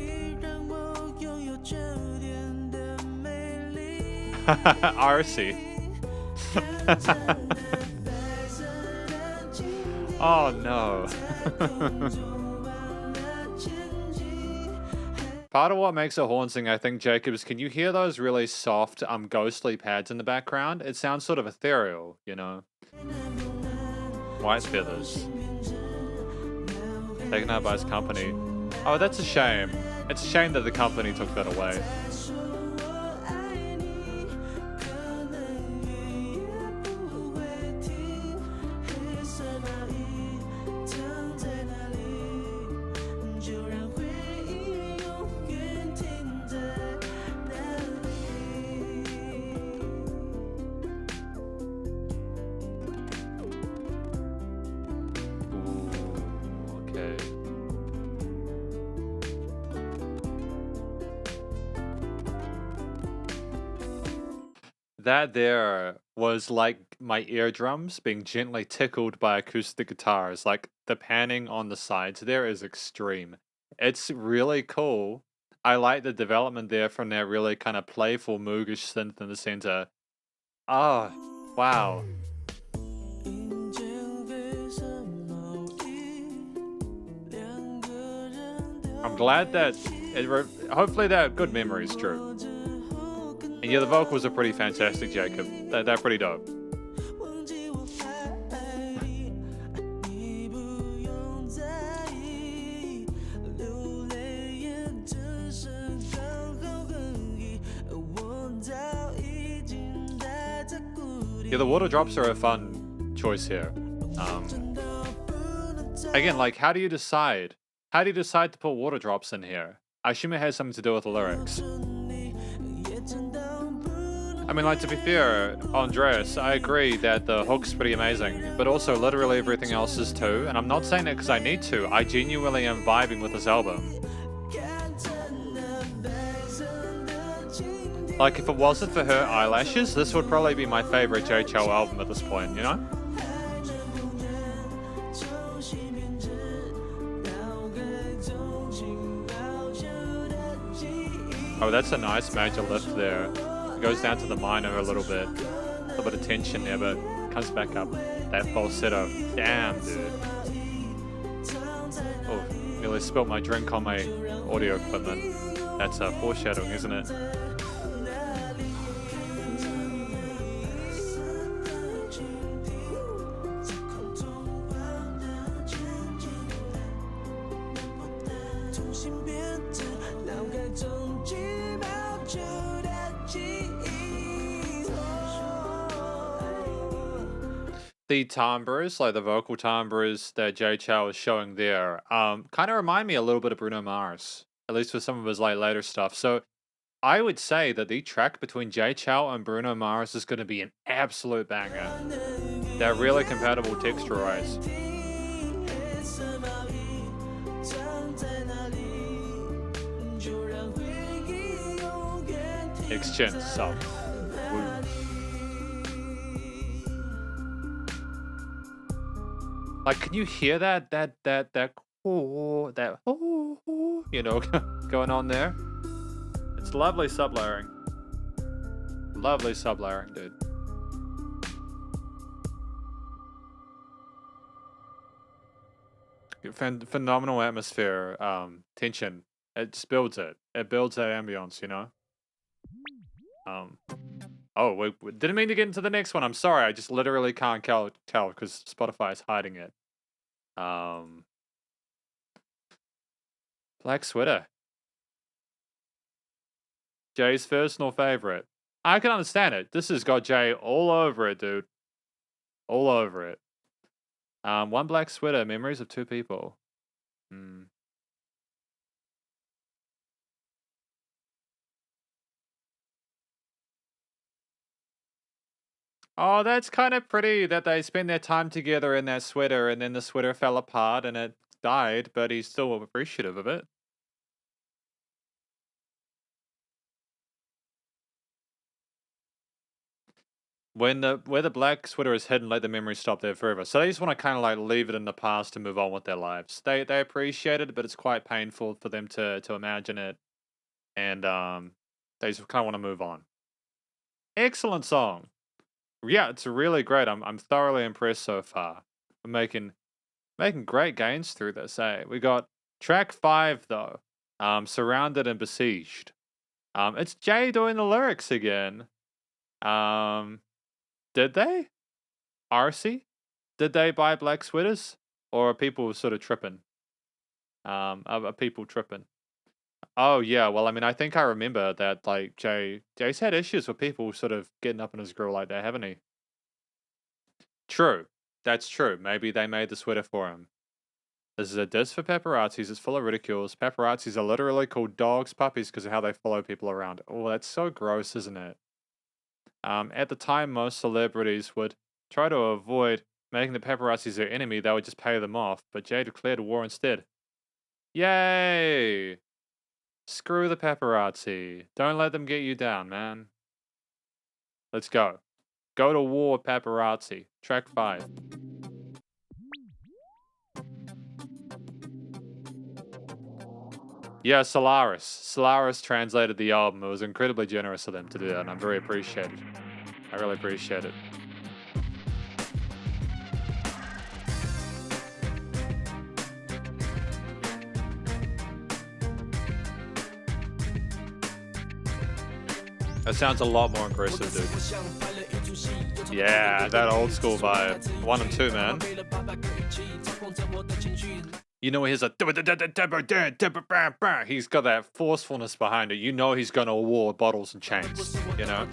RC. Oh no. Part of what makes it haunting, I think, Jacob, is can you hear those really soft, ghostly pads in the background? It sounds sort of ethereal, you know? White feathers. Taken out by his company. Oh, that's a shame. It's a shame that the company took that away. That there was like my eardrums being gently tickled by acoustic guitars. Like the panning on the sides there is extreme. It's really cool. I like the development there from that really kind of playful moogish synth in the center. Oh, wow. I'm glad that hopefully they're good memories, Drew. And yeah, the vocals are pretty fantastic, Jacob. They're pretty dope. Yeah, the water drops are a fun choice here. Again, like, how do you decide? How do you decide to put water drops in here? I assume it has something to do with the lyrics. I mean, like, to be fair, Andreas, I agree that the hook's pretty amazing, but also literally everything else is too, and I'm not saying it because I need to. I genuinely am vibing with this album. Like, if it wasn't for her eyelashes, this would probably be my favorite Chou album at this point, you know? Oh, that's a nice major lift there. It goes down to the minor a little bit of tension there, but comes back up. That falsetto. Damn, dude. Oh, nearly spilt my drink on my audio equipment. That's foreshadowing, isn't it? The timbres, like the vocal timbres that Jay Chou is showing there, kind of remind me a little bit of Bruno Mars, at least with some of his like later stuff. So I would say that the track between Jay Chou and Bruno Mars is going to be an absolute banger. They're really compatible texture-wise. Exchange so. Like, can you hear that you know, going on there? It's lovely sublayering. Lovely sublayering, dude. Phenomenal atmosphere, tension. It just builds it. It builds that ambience, you know? Oh, we didn't mean to get into the next one. I'm sorry. I just literally can't tell because Spotify is hiding it. Black Sweater. Jay's personal favorite. I can understand it. This has got Jay all over it, dude. All over it. One Black Sweater, memories of two people. Oh, that's kind of pretty that they spend their time together in that sweater and then the sweater fell apart and it died, but he's still appreciative of it. Where the black sweater is hidden, let the memory stop there forever. So they just want to kind of like leave it in the past to move on with their lives. They appreciate it, but it's quite painful for them to imagine it, and they just kind of want to move on. Excellent song. Yeah, it's really great. I'm thoroughly impressed so far. We're making great gains through this. We got track 5 though. Surrounded and Besieged. It's Jay doing the lyrics again. Did they? RC? Did they buy black sweaters? Or are people sort of tripping? Of people tripping. Oh yeah, well, I mean, I think I remember that like Jay's had issues with people sort of getting up in his grill like that, haven't he? True. That's true. Maybe they made the sweater for him. This is a diss for paparazzis. It's full of ridicules. Paparazzis are literally called dogs, puppies, because of how they follow people around. Oh, that's so gross, isn't it? At the time, most celebrities would try to avoid making the paparazzis their enemy. They would just pay them off. But Jay declared war instead. Yay! Screw the paparazzi. Don't let them get you down, man. Let's go. Go to war, paparazzi. Track 5. Yeah, Solaris. Solaris translated the album. It was incredibly generous of them to do that, and I'm very appreciated. I really appreciate it. That sounds a lot more aggressive, dude. Yeah, that old school vibe. 1 and 2, man. You know, he's he's got that forcefulness behind it. You know he's gonna award bottles and chains, you know?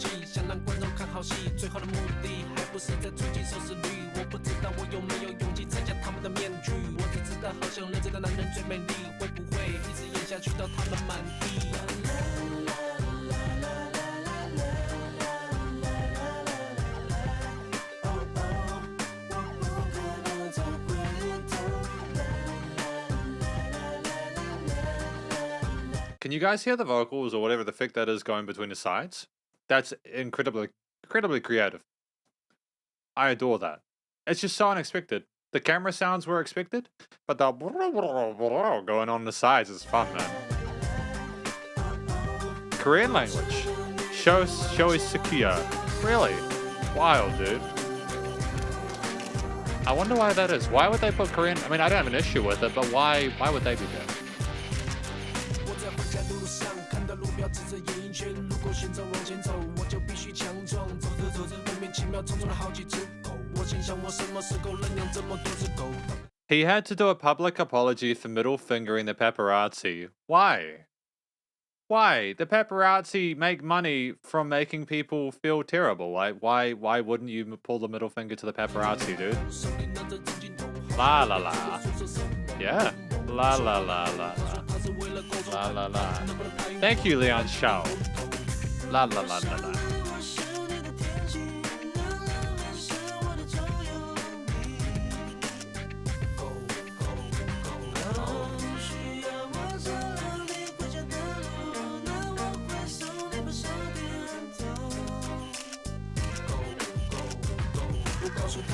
Can you guys hear the vocals or whatever the fic that is going between the sides? That's incredibly creative. I adore that. It's just so unexpected. The camera sounds were expected, but the going on the sides is fun, man. Korean language. Chou is Sakuya. Really? Wild, dude. I wonder why that is. Why would they put Korean? I mean, I don't have an issue with it, but why would they do that? He had to do a public apology for middle fingering the paparazzi. Why? Why? The paparazzi make money from making people feel terrible. Like, why wouldn't you pull the middle finger to the paparazzi, dude? La la la. Yeah. La la la la la. La la la. Thank you, Leon Chou. La la la la la.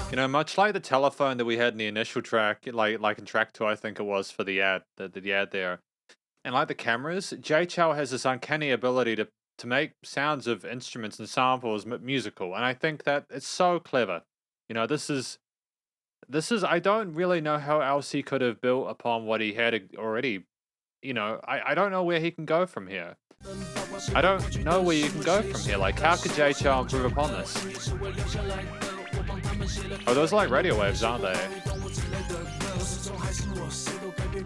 You know, much like the telephone that we had in the initial track, like in track 2, I think it was, for the ad, the ad there. And like the cameras, Jay Chou has this uncanny ability to make sounds of instruments and samples musical, and I think that it's so clever. You know, this is I don't really know how else he could have built upon what he had already. You know, I don't know where he can go from here. I don't know where you can go from here. Like, how could Jay Chou improve upon this? Oh, those are like radio waves, aren't they?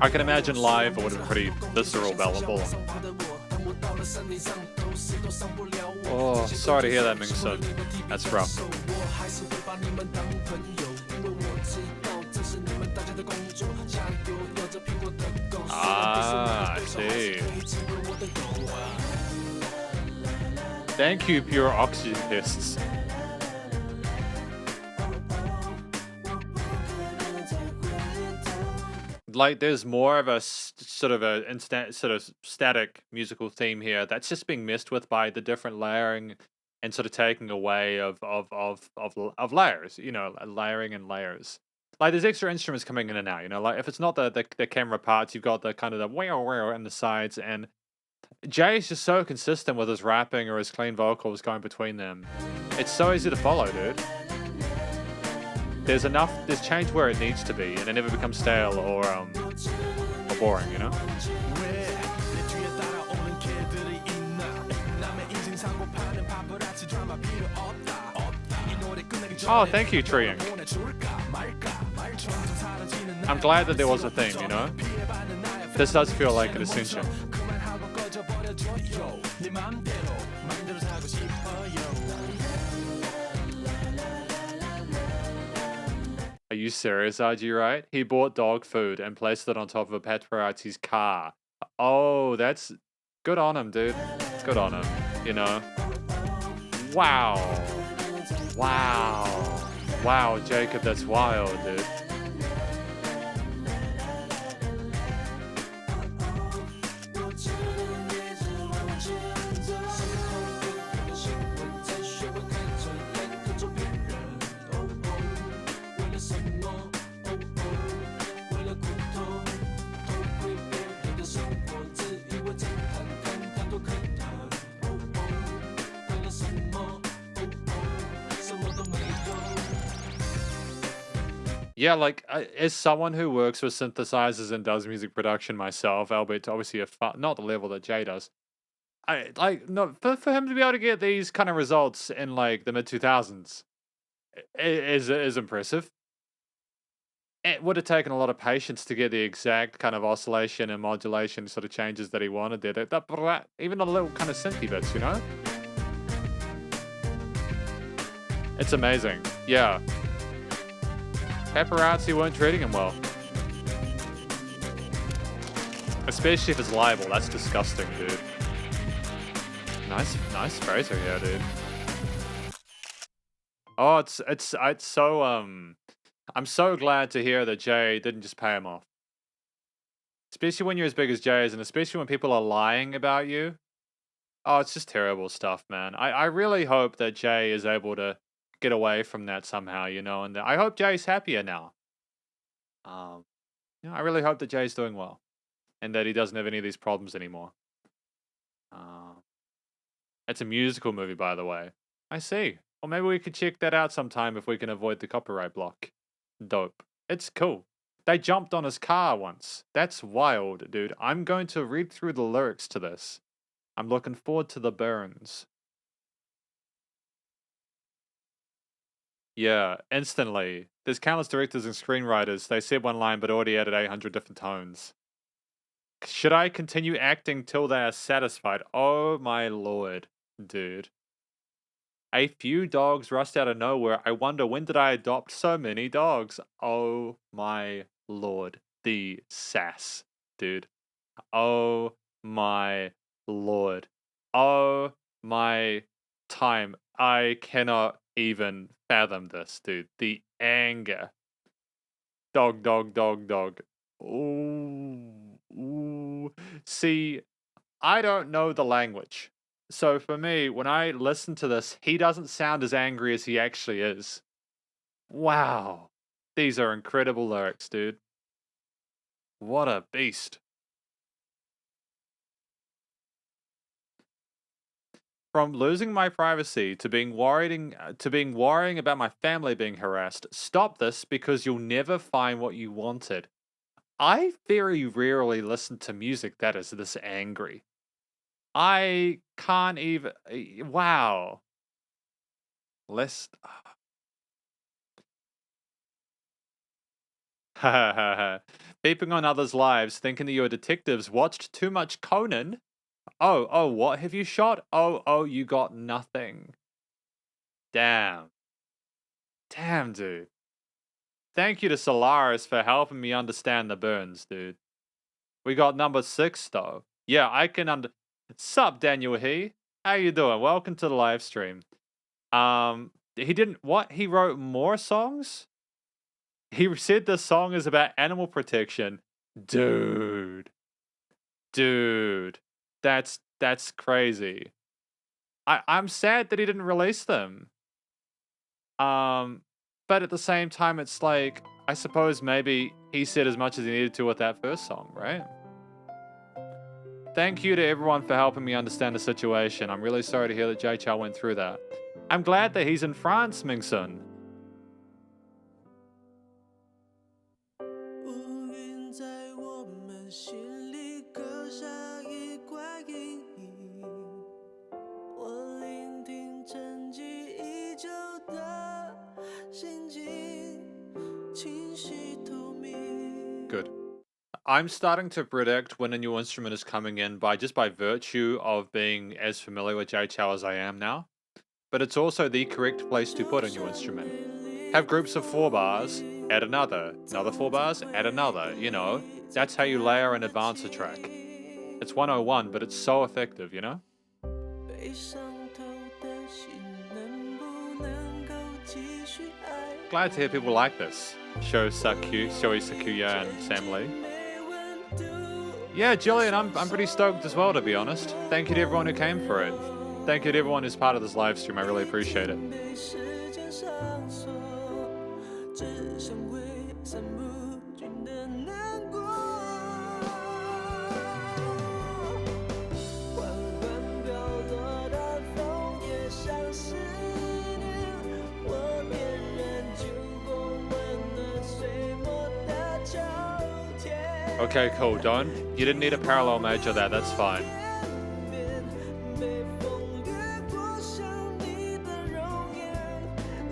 I can imagine live it would have been pretty visceral, bellable. Oh, sorry to hear that, Ming-sun. That's rough. Ah, I see. Thank you, pure oxygen tests. Like, there's more of a sort of static musical theme here that's just being messed with by the different layering and sort of taking away of layers, you know, layering and layers. Like, there's extra instruments coming in and out, you know, like if it's not the camera parts, you've got the kind of the wow in the sides, and Jay's just so consistent with his rapping or his clean vocals going between them. It's so easy to follow, dude. There's change where it needs to be, and it never becomes stale or boring, you know? Oh, thank you, Triang. I'm glad that there was a theme, you know? This does feel like an ascension. Are you serious, RG, right? He bought dog food and placed it on top of a paparazzi's car. Oh, that's good on him, dude. Good on him, you know? Wow. Wow. Wow, Jacob, that's wild, dude. Yeah, like, as someone who works with synthesizers and does music production myself, albeit obviously not the level that Jay does, I like no for him to be able to get these kind of results in like the mid 2000s is impressive. It would have taken a lot of patience to get the exact kind of oscillation and modulation sort of changes that he wanted there. Even the little kind of synthy bits, you know? It's amazing. Yeah. Paparazzi weren't treating him well. Especially if it's libel. That's disgusting, dude. Nice phrasing here, dude. Oh, it's so I'm so glad to hear that Jay didn't just pay him off. Especially when you're as big as Jay is, and especially when people are lying about you. Oh, it's just terrible stuff, man. I really hope that Jay is able to get away from that somehow, you know, and I hope Jay's happier now. You know, I really hope that Jay's doing well, and that he doesn't have any of these problems anymore. It's a musical movie, by the way. I see. Well, maybe we could check that out sometime if we can avoid the copyright block. Dope. It's cool. They jumped on his car once. That's wild, dude. I'm going to read through the lyrics to this. I'm looking forward to the burns. Yeah, instantly. There's countless directors and screenwriters. They said one line but already added 800 different tones. Should I continue acting till they are satisfied? Oh my lord, dude. A few dogs rust out of nowhere. I wonder, when did I adopt so many dogs? Oh my lord. The sass, dude. Oh my lord. Oh my time. I cannot even fathom this, dude. The anger. Dog, dog, dog, dog. Ooh. Ooh. See, I don't know the language. So for me, when I listen to this, he doesn't sound as angry as he actually is. Wow. These are incredible lyrics, dude. What a beast. From losing my privacy to being worrying about my family being harassed. Stop this because you'll never find what you wanted. I very rarely listen to music that is this angry. I can't even. Wow. Let's. Peeping on others' lives, thinking that your detectives watched too much Conan. Oh, what have you shot? Oh, you got nothing. Damn. Damn, dude. Thank you to Solaris for helping me understand the burns, dude. We got number 6, though. Yeah, I can Sup, Daniel He? How you doing? Welcome to the live stream. He didn't... What? He wrote more songs? He said the song is about animal protection. Dude. That's crazy. I'm sad that he didn't release them. But at the same time, it's like, I suppose maybe he said as much as he needed to with that first song, right? Thank you to everyone for helping me understand the situation. I'm really sorry to hear that Jay Chou went through that. I'm glad that he's in France, Mingsun. Good. I'm starting to predict when a new instrument is coming in by virtue of being as familiar with Jay Chou as I am now. But it's also the correct place to put a new instrument. Have groups of 4 bars, add another 4 bars, add another, you know. That's how you layer and advance a track. It's 101, but it's so effective, you know? Glad to hear people like this. Shoei Sakuya and Sam Lee. Yeah, Jillian, I'm pretty stoked as well, to be honest. Thank you to everyone who came for it. Thank you to everyone who's part of this live stream. I really appreciate it. Okay, cool. You didn't need a parallel major there. That's fine.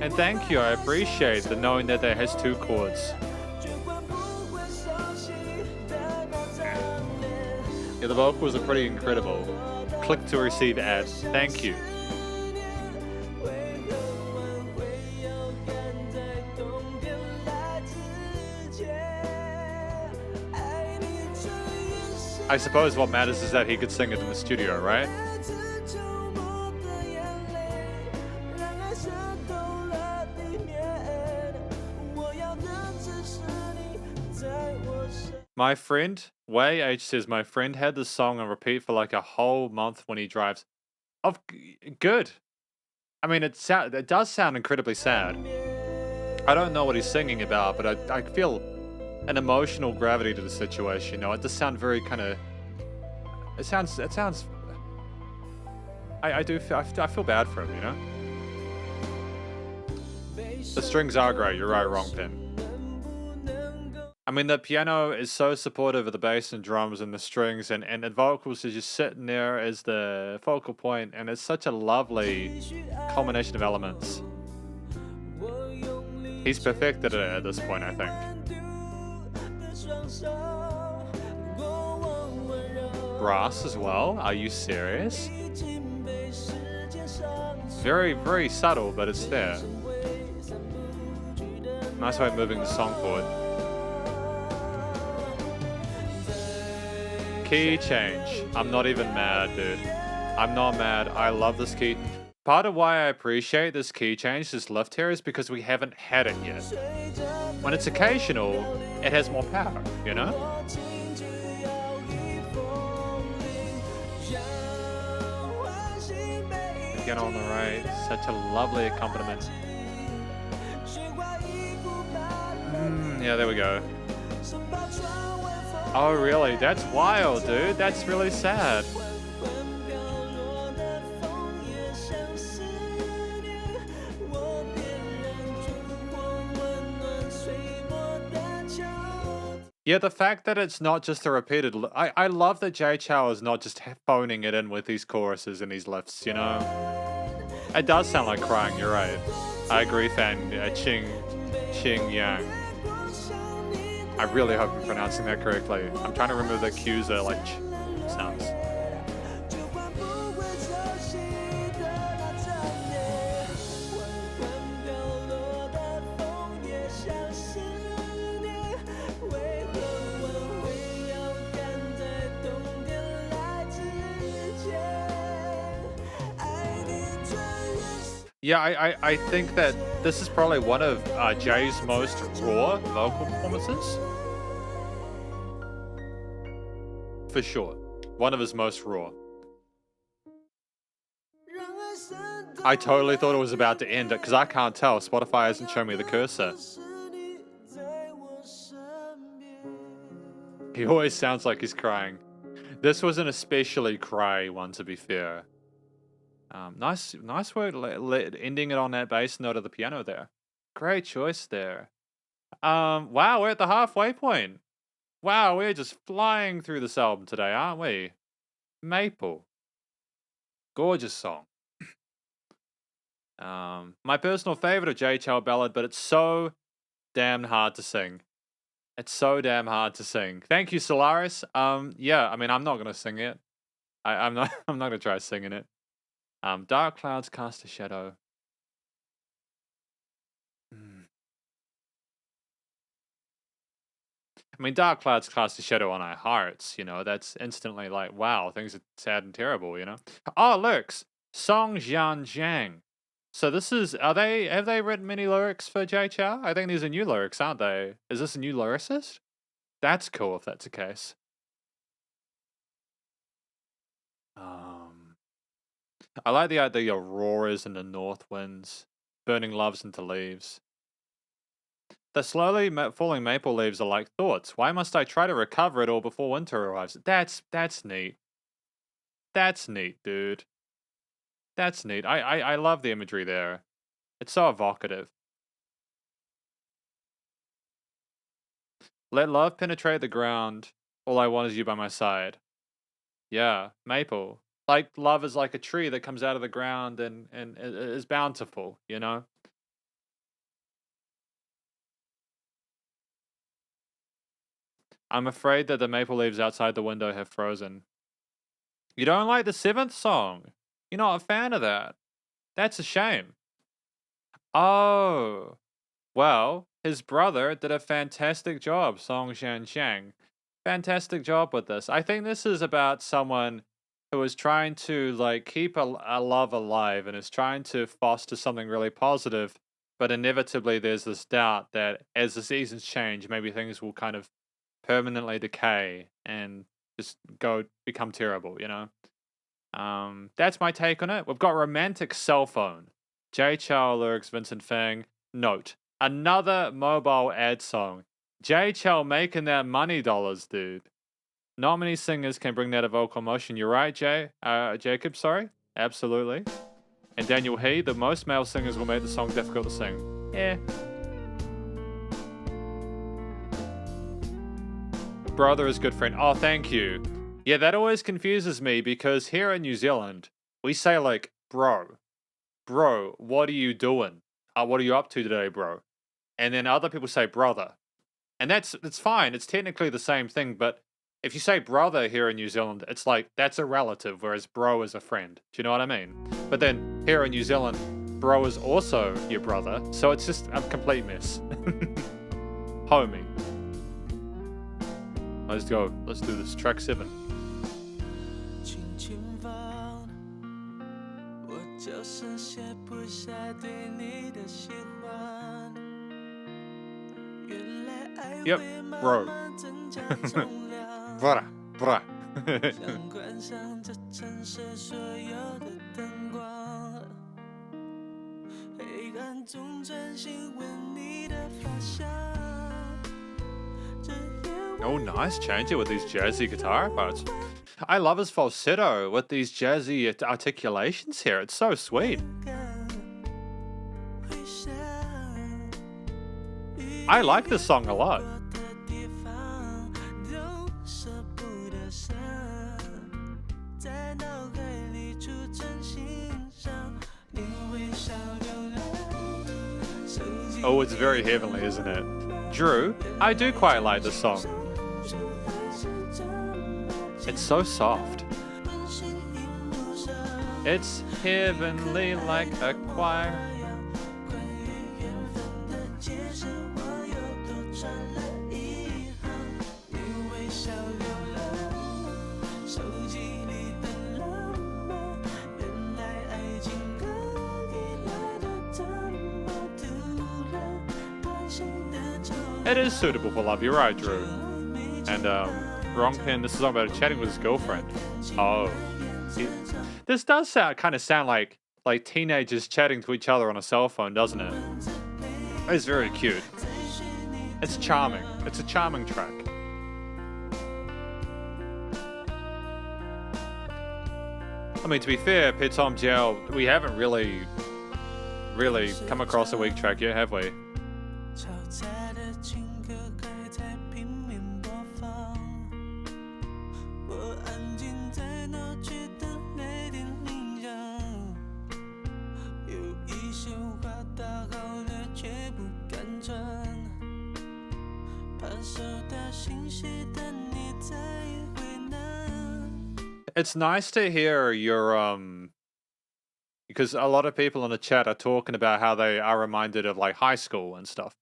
And thank you. I appreciate the knowing that there has 2 chords. Yeah, the vocals are pretty incredible. Click to receive ad. Thank you. I suppose what matters is that he could sing it in the studio, right? My friend, Way H says, my friend had this song on repeat for like a whole month when he drives. Good. I mean, it does sound incredibly sad. I don't know what he's singing about, but I feel an emotional gravity to the situation. You know, it does sound very kind of. It sounds. I feel bad for him. You know. The strings are great. You're right. Wrong pin. I mean, the piano is so supportive of the bass and drums and the strings, and the vocals is just sitting there as the focal point, and it's such a lovely combination of elements. He's perfected it at this point, I think. Brass as well? Are you serious? Very, very subtle, but it's there. Nice way of moving the song forward. Key change. I'm not even mad, dude. I'm not mad. I love this key. Part of why I appreciate this key change, this lift here, is because we haven't had it yet. When it's occasional, it has more power, you know? Again on the right, such a lovely accompaniment. Yeah, there we go. Oh, really? That's wild, dude. That's really sad. Yeah, the fact that it's not just a repeated... I love that Jay Chou is not just phoning it in with these choruses and these lifts, you know? It does sound like crying, you're right. I agree, fan. Ching Yang. I really hope I'm pronouncing that correctly. I'm trying to remember the cues that like ch sounds. Yeah, I think that this is probably one of Jay's most raw vocal performances. For sure. One of his most raw. I totally thought it was about to end it, because I can't tell. Spotify hasn't shown me the cursor. He always sounds like he's crying. This was an especially cry one, to be fair. Nice work ending it on that bass note of the piano there. Great choice there. Wow, we're at the halfway point. Wow, we're just flying through this album today, aren't we? Maple. Gorgeous song. My personal favorite of Jay Chou ballad, but it's so damn hard to sing. It's so damn hard to sing. Thank you, Solaris. Yeah, I mean, I'm not gonna sing it. I'm not. I'm not gonna try singing it. Dark clouds cast a shadow. Mm. I mean, dark clouds cast a shadow on our hearts. You know, that's instantly like, wow, things are sad and terrible. You know. Oh, lyrics. Song Jian Jiang. So this is. Are they? Have they written many lyrics for Jay Chou? I think these are new lyrics, aren't they? Is this a new lyricist? That's cool if that's the case. Um, I like the idea of auroras and the north winds, burning loves into leaves. The slowly falling maple leaves are like thoughts. Why must I try to recover it all before winter arrives? That's neat. That's neat, dude. That's neat. I love the imagery there. It's so evocative. Let love penetrate the ground. All I want is you by my side. Yeah, maple. Like love is like a tree that comes out of the ground and is bountiful, you know? I'm afraid that the maple leaves outside the window have frozen. You don't like the seventh song? You're not a fan of that? That's a shame. Oh, well, his brother did a fantastic job, Song Xianxiang. Fantastic job with this. I think this is about someone who is trying to like keep a love alive and is trying to foster something really positive, but inevitably there's this doubt that as the seasons change, maybe things will kind of permanently decay and just become terrible, you know? That's my take on it. We've got Romantic Cell Phone. Jay Chou lyrics, Vincent Fang. Note, another mobile ad song. Jay Chou making that money dollars, dude. Not many singers can bring that vocal emotion. You're right, Jacob, sorry. Absolutely. And Daniel He, the most male singers will make the song difficult to sing. Yeah. Brother is good friend. Oh, thank you. Yeah, that always confuses me because here in New Zealand, we say like, bro, what are you doing? What are you up to today, bro? And then other people say brother. And it's fine. It's technically the same thing, but if you say brother here in New Zealand, it's like that's a relative, whereas bro is a friend. Do you know what I mean? But then here in New Zealand, bro is also your brother, so it's just a complete mess. Homie. Let's go. Let's do this. Track 7. Yep, bro. Bruh. Oh, nice. Change it with these jazzy guitar parts. I love his falsetto with these jazzy articulations here. It's so sweet. I like this song a lot. Oh, it's very heavenly, isn't it? Drew, I do quite like this song. It's so soft. It's heavenly like a choir. It is suitable for love, you're right, Drew. And, wrong pin, this is all about chatting with his girlfriend. Oh. This does kind of sound like teenagers chatting to each other on a cell phone, doesn't it? It's very cute. It's charming. It's a charming track. I mean, to be fair, Petom Gel, we haven't really come across a weak track yet, have we? It's nice to hear your because a lot of people in the chat are talking about how they are reminded of like high school and stuff.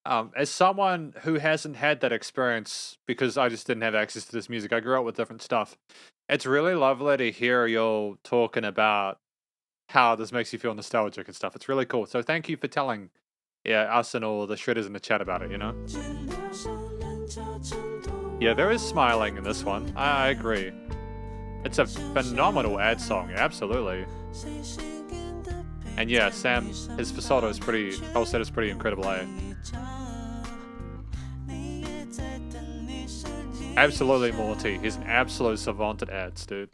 As someone who hasn't had that experience because I just didn't have access to this music, I grew up with different stuff. It's really lovely to hear you talking about how this makes you feel nostalgic and stuff. It's really cool. So thank you for telling us and all the shredders in the chat about it, you know? Yeah, there is smiling in this one. I agree. It's a phenomenal ad song, absolutely. And yeah, Sam, his falsetto is pretty incredible, eh? Absolutely Morty. He's an absolute savant at ads, dude.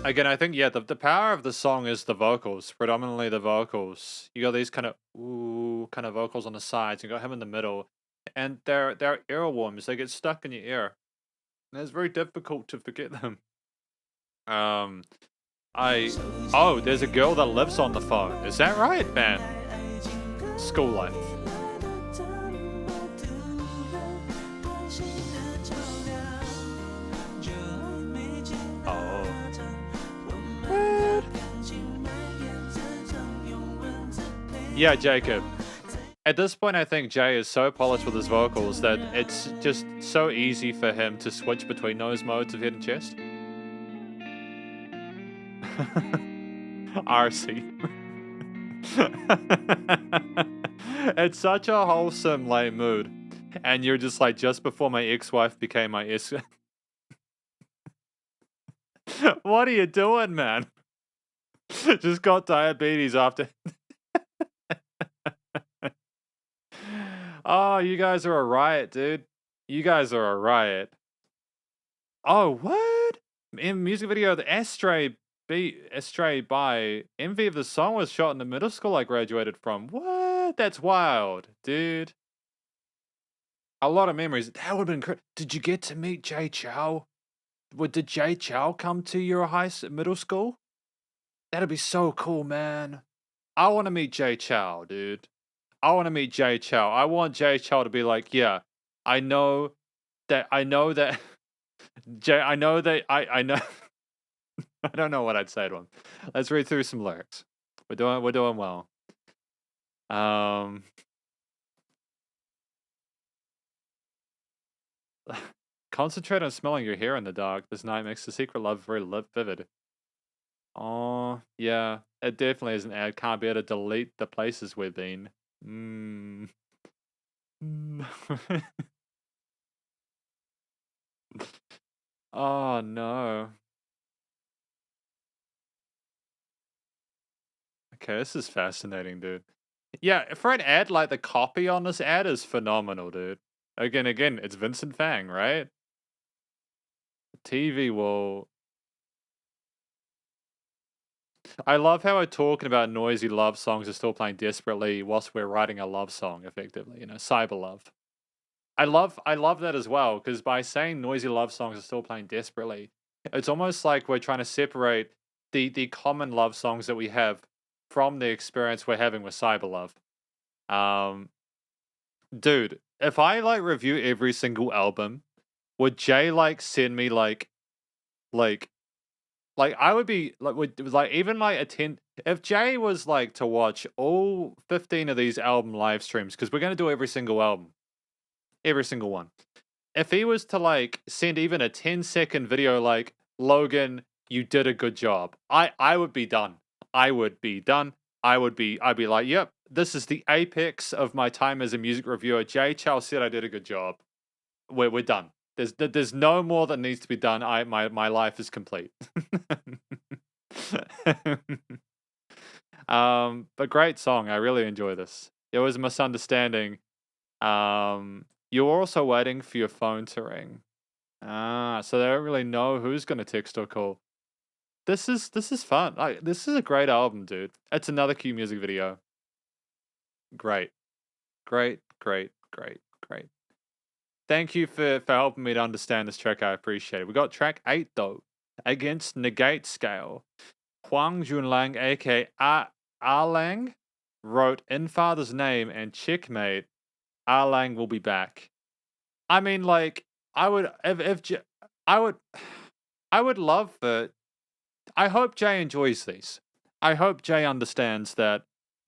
Again, I think, the power of the song is the vocals, predominantly the vocals. You got these kind of vocals on the sides, you got him in the middle, and they're earworms, they get stuck in your ear. And it's very difficult to forget them. There's a girl that lives on the phone. Is that right, man? School life. Yeah, Jacob. At this point, I think Jay is so polished with his vocals that it's just so easy for him to switch between those modes of head and chest. RC. It's such a wholesome, lame mood. And you're just like, just before my ex-wife became my ex. What are you doing, man? Just got diabetes after. Oh, you guys are a riot, dude. You guys are a riot. Oh, what? In music video, the Astray by Envy of the Song was shot in the middle school I graduated from. What? That's wild, dude. A lot of memories. That would have been Did you get to meet Jay Chou? Did Jay Chou come to your middle school? That'd be so cool, man. I want to meet Jay Chou, dude. I want to meet Jay Chou. I want Jay Chou to be like, yeah, I know that Jay, I know that I know I don't know what I'd say to him. Let's read through some lyrics. We're doing well. Concentrate on smelling your hair in the dark. This night makes the secret love very vivid. Oh, yeah. It definitely is an ad. Can't be able to delete the places we've been. Oh, no. Okay, this is fascinating, dude. Yeah, for an ad, like, the copy on this ad is phenomenal, dude. Again, it's Vincent Fang, right? TV will... I love how we're talking about noisy love songs are still playing desperately whilst we're writing a love song, effectively, you know, cyber love. I love that as well, because by saying noisy love songs are still playing desperately, it's almost like we're trying to separate the common love songs that we have from the experience we're having with cyber love. Dude, if I like review every single album, would Jay like send me like I would be like even like a 10 if Jay was like to watch all 15 of these album live streams, because we're gonna do every single album. Every single one. If he was to like send even a 10-second video like, Logan, you did a good job, I would be done. I would be done. I'd be like, yep, this is the apex of my time as a music reviewer. Jay Chou said I did a good job. We're done. There's no more that needs to be done. My life is complete. But great song. I really enjoy this. There was a misunderstanding. You're also waiting for your phone to ring. So they don't really know who's going to text or call. this is fun. Like, this is a great album, dude. It's another Q music video. Great. Great, great, great, great. Thank you for helping me to understand this track. I appreciate it. We got track 8 though. Against Negate Scale. Huang Junlang, aka Lang, wrote In Father's Name and Checkmate. Lang will be back. I mean, like, I would love for. I hope Jay enjoys these. I hope Jay understands that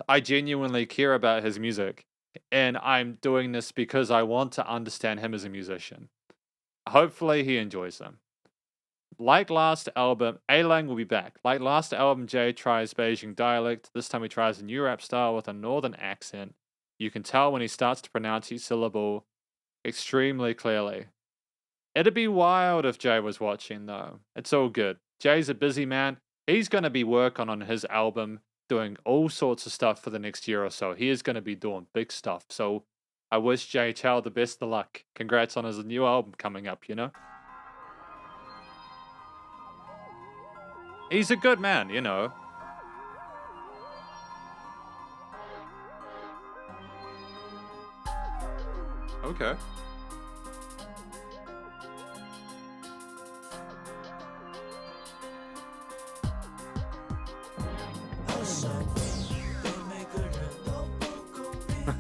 I genuinely care about his music, and I'm doing this because I want to understand him as a musician. Hopefully, he enjoys them. Like last album, A-Lang will be back. Like last album, Jay tries Beijing dialect. This time he tries a new rap style with a northern accent. You can tell when he starts to pronounce each syllable extremely clearly. It'd be wild if Jay was watching, though. It's all good. Jay's a busy man. He's going to be working on his album, doing all sorts of stuff for the next year or so. He is going to be doing big stuff. So I wish Jay Chou the best of luck. Congrats on his new album coming up, you know? He's a good man, you know. Okay.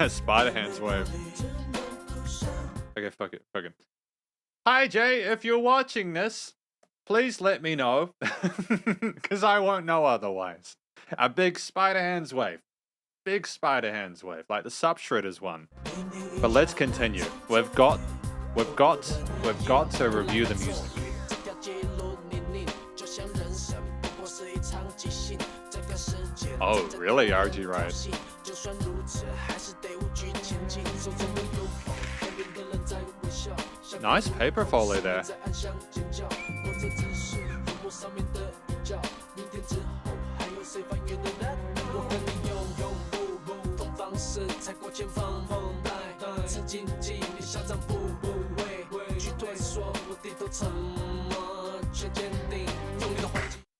Spider hands wave. Okay, fuck it. Hi Jay, if you're watching this, please let me know, because I won't know otherwise. A big spider hands wave. Big spider hands wave, like the Subshredders one. But let's continue. We've got to review the music. Oh, really, RG Riot? Nice paper foley there.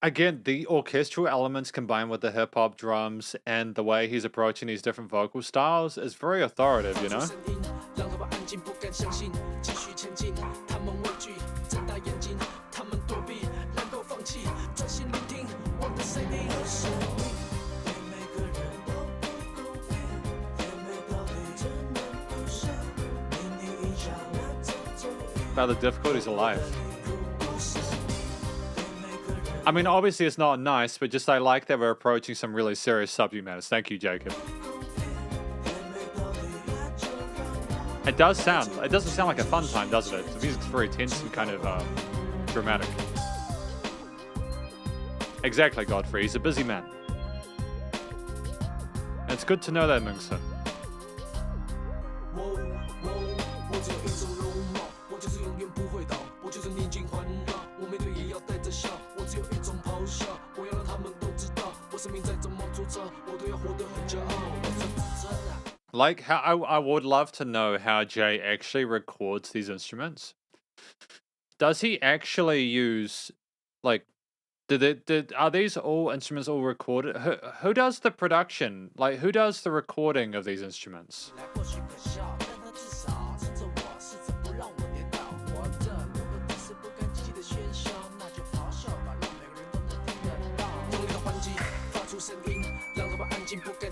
Again, the orchestral elements combined with the hip-hop drums and the way he's approaching these different vocal styles is very authoritative, you know? About the difficulties of life. I mean, obviously it's not nice, but just I like that we're approaching some really serious subject matters. Thank you, Jacob. It doesn't sound like a fun time, does it? The music's very tense and kind of dramatic. Exactly, Godfrey. He's a busy man. And it's good to know that, Mungsun. Like how I would love to know how Jay actually records these instruments. Does he actually use like are these all instruments all recorded? Who does the production? Like who does the recording of these instruments?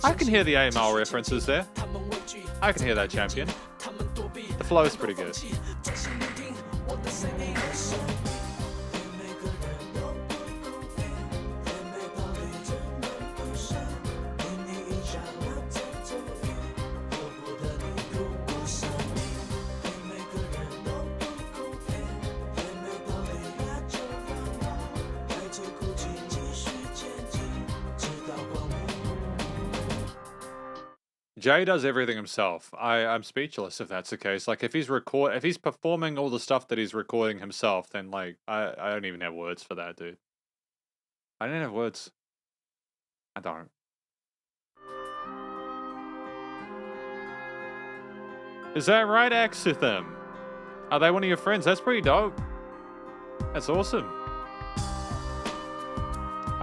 I can hear the AML references there. I can hear that, champion. The flow is pretty good. Jay does everything himself. I'm speechless if that's the case. Like if he's performing all the stuff that he's recording himself, then like I don't even have words for that, dude. I don't have words. I don't. Is that right, Axithim? Are they one of your friends? That's pretty dope. That's awesome.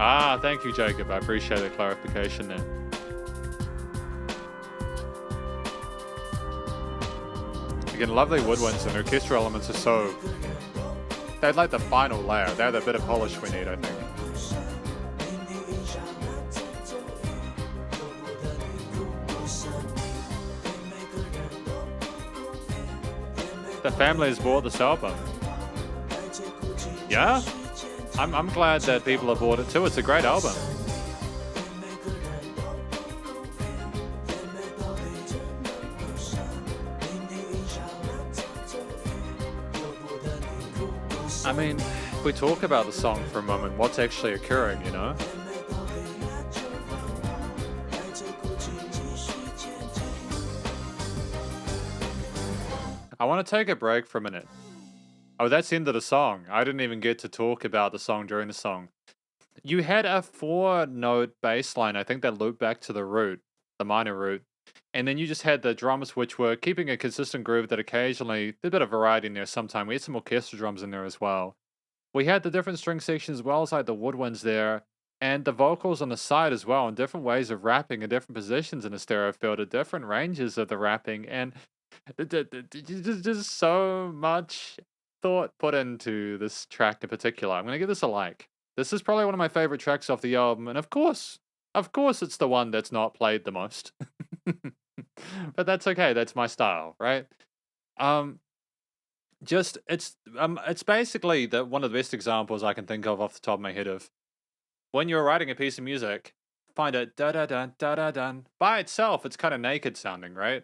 Ah, thank you, Jacob. I appreciate the clarification there. Again, lovely woodwinds and orchestral elements are so... They're like the final layer. They're the bit of polish we need, I think. The family has bought this album. Yeah? I'm glad that people have bought it too. It's a great album. I mean, if we talk about the song for a moment, what's actually occurring, you know? I want to take a break for a minute. Oh, that's the end of the song. I didn't even get to talk about the song during the song. You had a 4-note bass line, I think that looped back to the root, the minor root. And then you just had the drums, which were keeping a consistent groove that occasionally, there's a bit of variety in there sometimes. We had some orchestral drums in there as well. We had the different string sections as well as like the woodwinds there. And the vocals on the side as well, and different ways of rapping in different positions in the stereo field, at different ranges of the rapping. And just so much thought put into this track in particular. I'm going to give this a like. This is probably one of my favorite tracks off the album. And of course, it's the one that's not played the most. But that's okay. That's my style, right? It's basically one of the best examples I can think of off the top of my head of when you're writing a piece of music, find it da da da da da da. By itself, it's kind of naked sounding, right?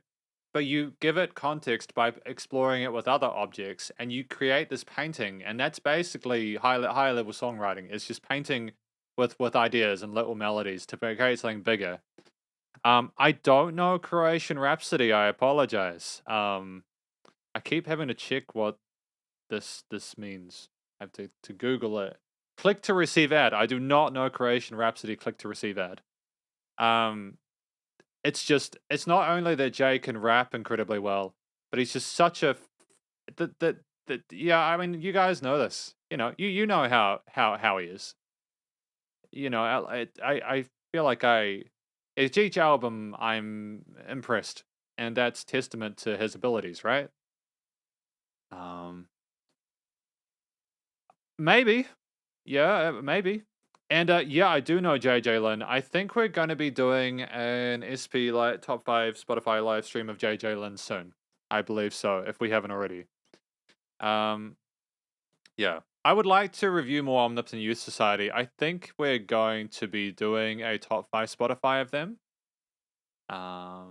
But you give it context by exploring it with other objects, and you create this painting, and that's basically high level songwriting. It's just painting with ideas and little melodies to create something bigger. I don't know Croatian Rhapsody. I apologize. I keep having to check what this means. I have to Google it. Click to receive ad. I do not know Croatian Rhapsody. Click to receive ad. It's not only that Jay can rap incredibly well, but he's just such a yeah. I mean, you guys know this. You know, you know how he is. You know, I feel like each album I'm impressed, and that's testament to his abilities, right? Maybe. Yeah, maybe. And yeah, I do know JJ Lin. I think we're going to be doing an SP like top 5 Spotify live stream of JJ Lin soon. I believe so, if we haven't already. Yeah. I would like to review more Omnipotent Youth Society. I think we're going to be doing a top 5 Spotify of them. Yeah.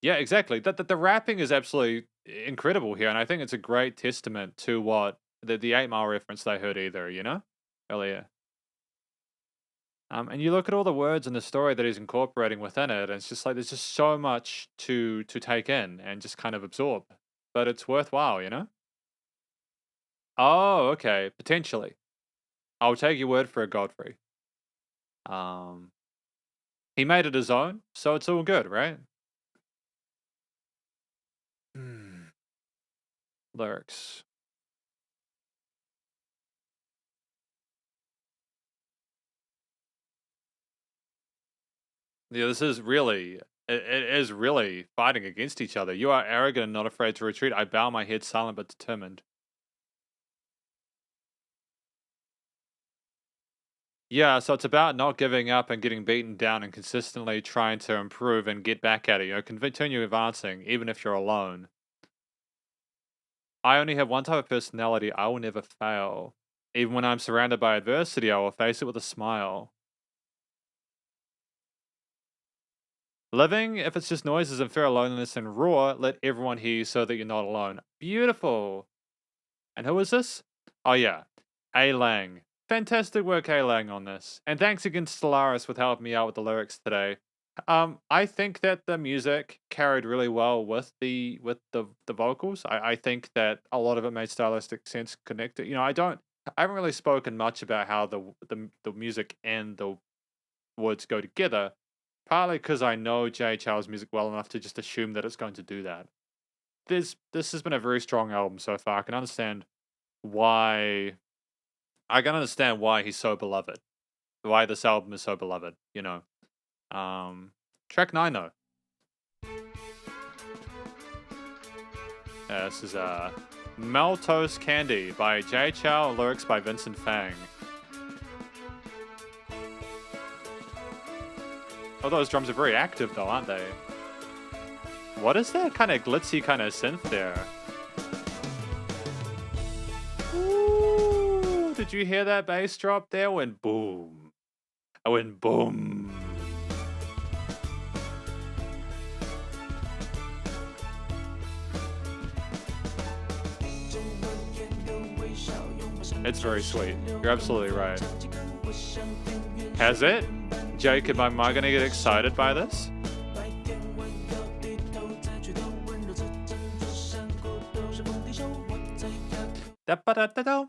Yeah, exactly. The rapping is absolutely incredible here, and I think it's a great testament to what the 8 Mile reference they heard either, you know, earlier. And you look at all the words and the story that he's incorporating within it, and it's just like there's just so much to take in and just kind of absorb. But it's worthwhile, you know? Oh, okay. Potentially. I'll take your word for it, Godfrey. He made it his own, so it's all good, right? Lyrics. Yeah, this is really, it is really fighting against each other. You are arrogant and not afraid to retreat. I bow my head silent but determined. Yeah, so it's about not giving up and getting beaten down and consistently trying to improve and get back at it. You know, continue advancing, even if you're alone. I only have one type of personality. I will never fail. Even when I'm surrounded by adversity, I will face it with a smile. Living, if it's just noises and fear, loneliness and roar, let everyone hear you so that you're not alone. Beautiful. And who is this? Oh yeah, A Lang. Fantastic work, A Lang, on this. And thanks again to Stellaris with helping me out with the lyrics today. I think that the music carried really well with the vocals. I think that a lot of it made stylistic sense connected. You know, I haven't really spoken much about how the music and the words go together. Partly because I know Jay Chou's music well enough to just assume that it's going to do that. This has been a very strong album so far. I can understand why I can understand why he's so beloved. Why this album is so beloved, you know. Track 9 though. This is Maltose Candy by Jay Chou, lyrics by Vincent Fang. Oh, those drums are very active though, aren't they? What is that kind of glitzy kind of synth there? Ooh, did you hear that bass drop there? Went boom. I went boom. It's very sweet. You're absolutely right. Has it? Jacob, am I gonna get excited by this?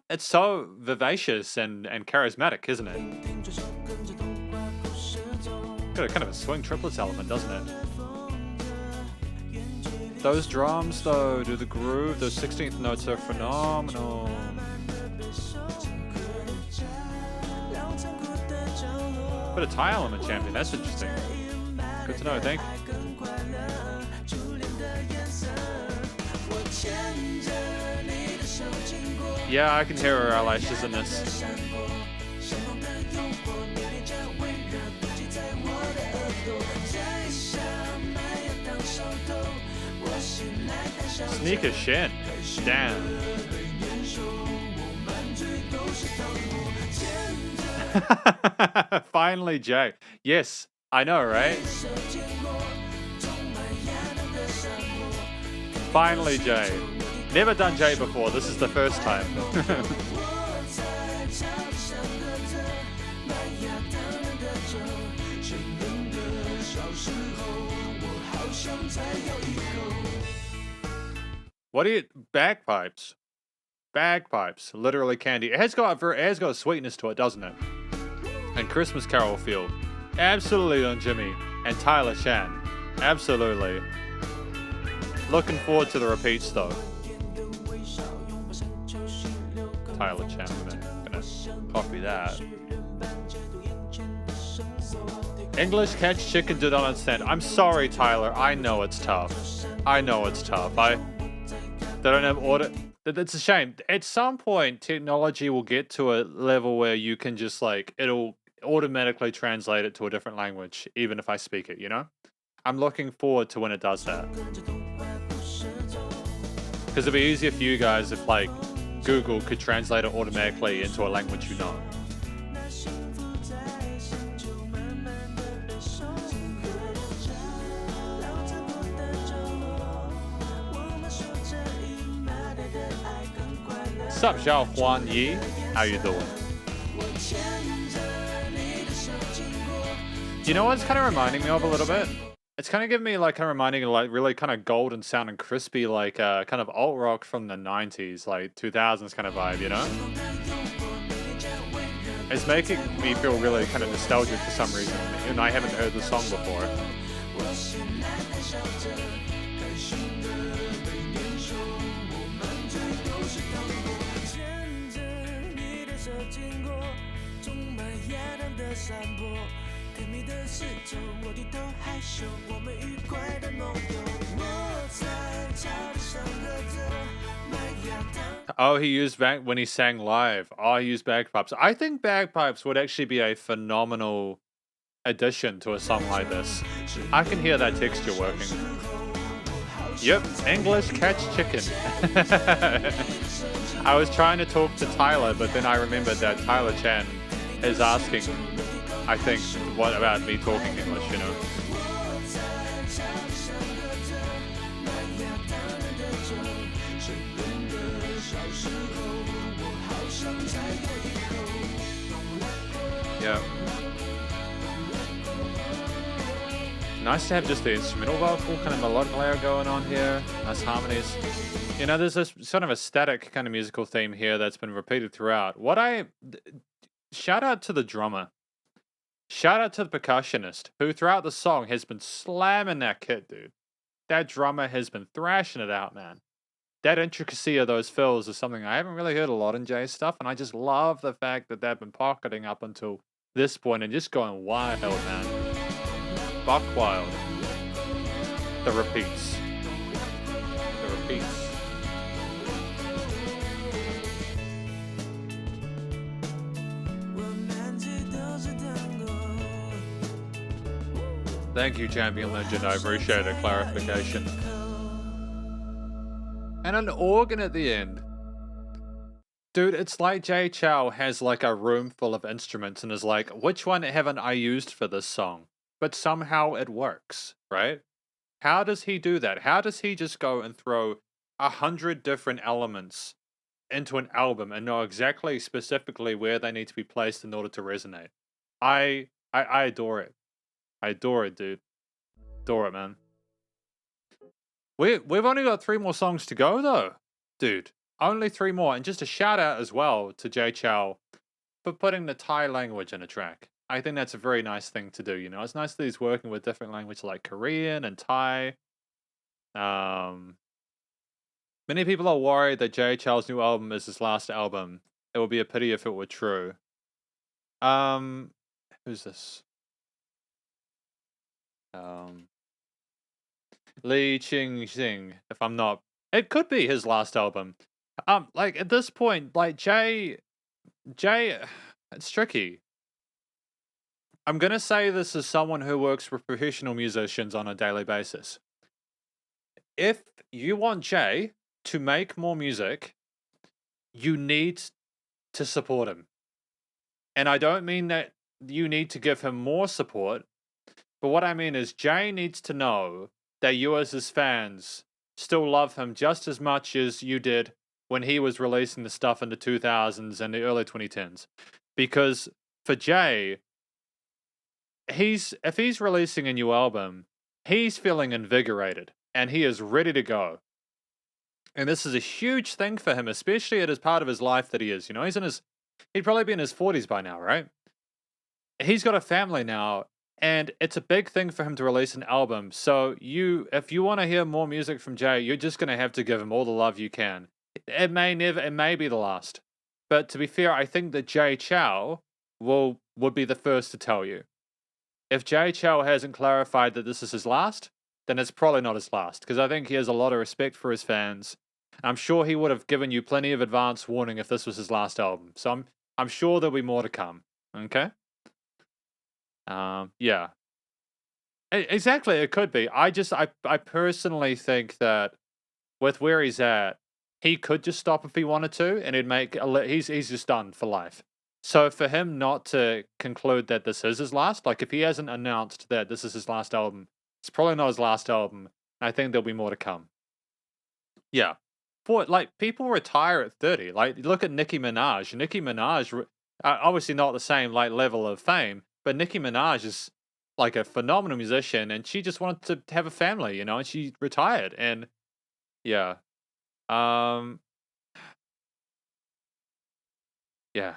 It's so vivacious and charismatic, isn't it? Got a kind of a swing triplets element, doesn't it? Those drums, though, do the groove, those 16th notes are phenomenal. Bit of Thai element champion, that's interesting. Good to know, thank you. Yeah, I can hear her eyelashes in this. Sneaker Shin. Damn. Finally, Jay. Yes, I know, right? Finally, Jay. Never done Jay before. This is the first time. What are you? Bagpipes. Bagpipes. Literally candy. It has got a sweetness to it, doesn't it? And Christmas Carol feel. Absolutely on Jimmy. And Tyler Chan. Absolutely. Looking forward to the repeats though. Tyler Chan. I'm gonna copy that. English catch chicken did not understand. I'm sorry, Tyler. I know it's tough. I know it's tough. They don't have order. It's a shame. At some point, technology will get to a level where you can just like, it'll automatically translate it to a different language, even if I speak it, you know? I'm looking forward to when it does that. Because it'd be easier for you guys if like Google could translate it automatically into a language you know. What's up, Zhao Huan Yi? How you doing? You know what it's kind of reminding me of a little bit? It's kind of giving me like reminding of like really kind of golden sounding crispy like kind of alt rock from the 90s, like 2000s kind of vibe, you know? It's making me feel really kind of nostalgic for some reason, and I haven't heard the song before. Oh, he used when he sang live. Oh, he used bagpipes. I think bagpipes would actually be a phenomenal addition to a song like this. I can hear that texture working. Yep, English catch chicken. I was trying to talk to Tyler, but then I remembered that Tyler Chan is asking, I think, what about me talking English, you know? Yeah. Nice to have just the instrumental vocal, kind of melodic layer going on here. Nice harmonies. You know, there's this sort of a static kind of musical theme here that's been repeated throughout. Shout out to the drummer. Shout out to the percussionist, who throughout the song has been slamming that kit, dude. That drummer has been thrashing it out, man. that intricacy of those fills is something I haven't really heard a lot in Jay's stuff, and I just love the fact that they've been pocketing up until this point and just going wild, man. Buck wild. The repeats. The repeats. Thank you, Champion Legend. I appreciate the clarification. And an organ at the end. Dude, it's like Jay Chou has like a room full of instruments and is like, which one haven't I used for this song? But somehow it works, right? How does he do that? How does he just go and throw 100 different elements into an album and know exactly specifically where they need to be placed in order to resonate? I adore it. I adore it, dude. Adore it, man. We've only got 3 more songs to go, though, dude. Only 3 more, and just a shout out as well to Jay Chou for putting the Thai language in a track. I think that's a very nice thing to do. You know, it's nice that he's working with different languages like Korean and Thai. Many people are worried that Jay Chou's new album is his last album. It would be a pity if it were true. Who's this? Lee Ching Xing, if I'm not. It could be his last album. Like, at this point, like, Jay, it's tricky. I'm gonna say this as someone who works with professional musicians on a daily basis. If you want Jay to make more music, you need to support him. And I don't mean that you need to give him more support, but what I mean is Jay needs to know that you as his fans still love him just as much as you did when he was releasing the stuff in the 2000s and the early 2010s. Because for Jay, if he's releasing a new album, he's feeling invigorated and he is ready to go. And this is a huge thing for him, especially at his part of his life that he is. You know, he'd probably be in his 40s by now, right? He's got a family now. And it's a big thing for him to release an album. So if you want to hear more music from Jay, you're just going to have to give him all the love you can. It may be the last. But to be fair, I think that Jay Chou would be the first to tell you. If Jay Chou hasn't clarified that this is his last, then it's probably not his last. Because I think he has a lot of respect for his fans. I'm sure he would have given you plenty of advance warning if this was his last album. So I'm sure there'll be more to come. Okay? Yeah. Exactly, it could be. I personally think that with where he's at, he could just stop if he wanted to, and he's just done for life. So for him not to conclude that this is his last, like if he hasn't announced that this is his last album, it's probably not his last album. I think there'll be more to come. Yeah. People retire at 30. Like, look at Nicki Minaj. Nicki Minaj, obviously not the same level of fame, but Nicki Minaj is like a phenomenal musician, and she just wanted to have a family, you know, and she retired, and yeah, yeah,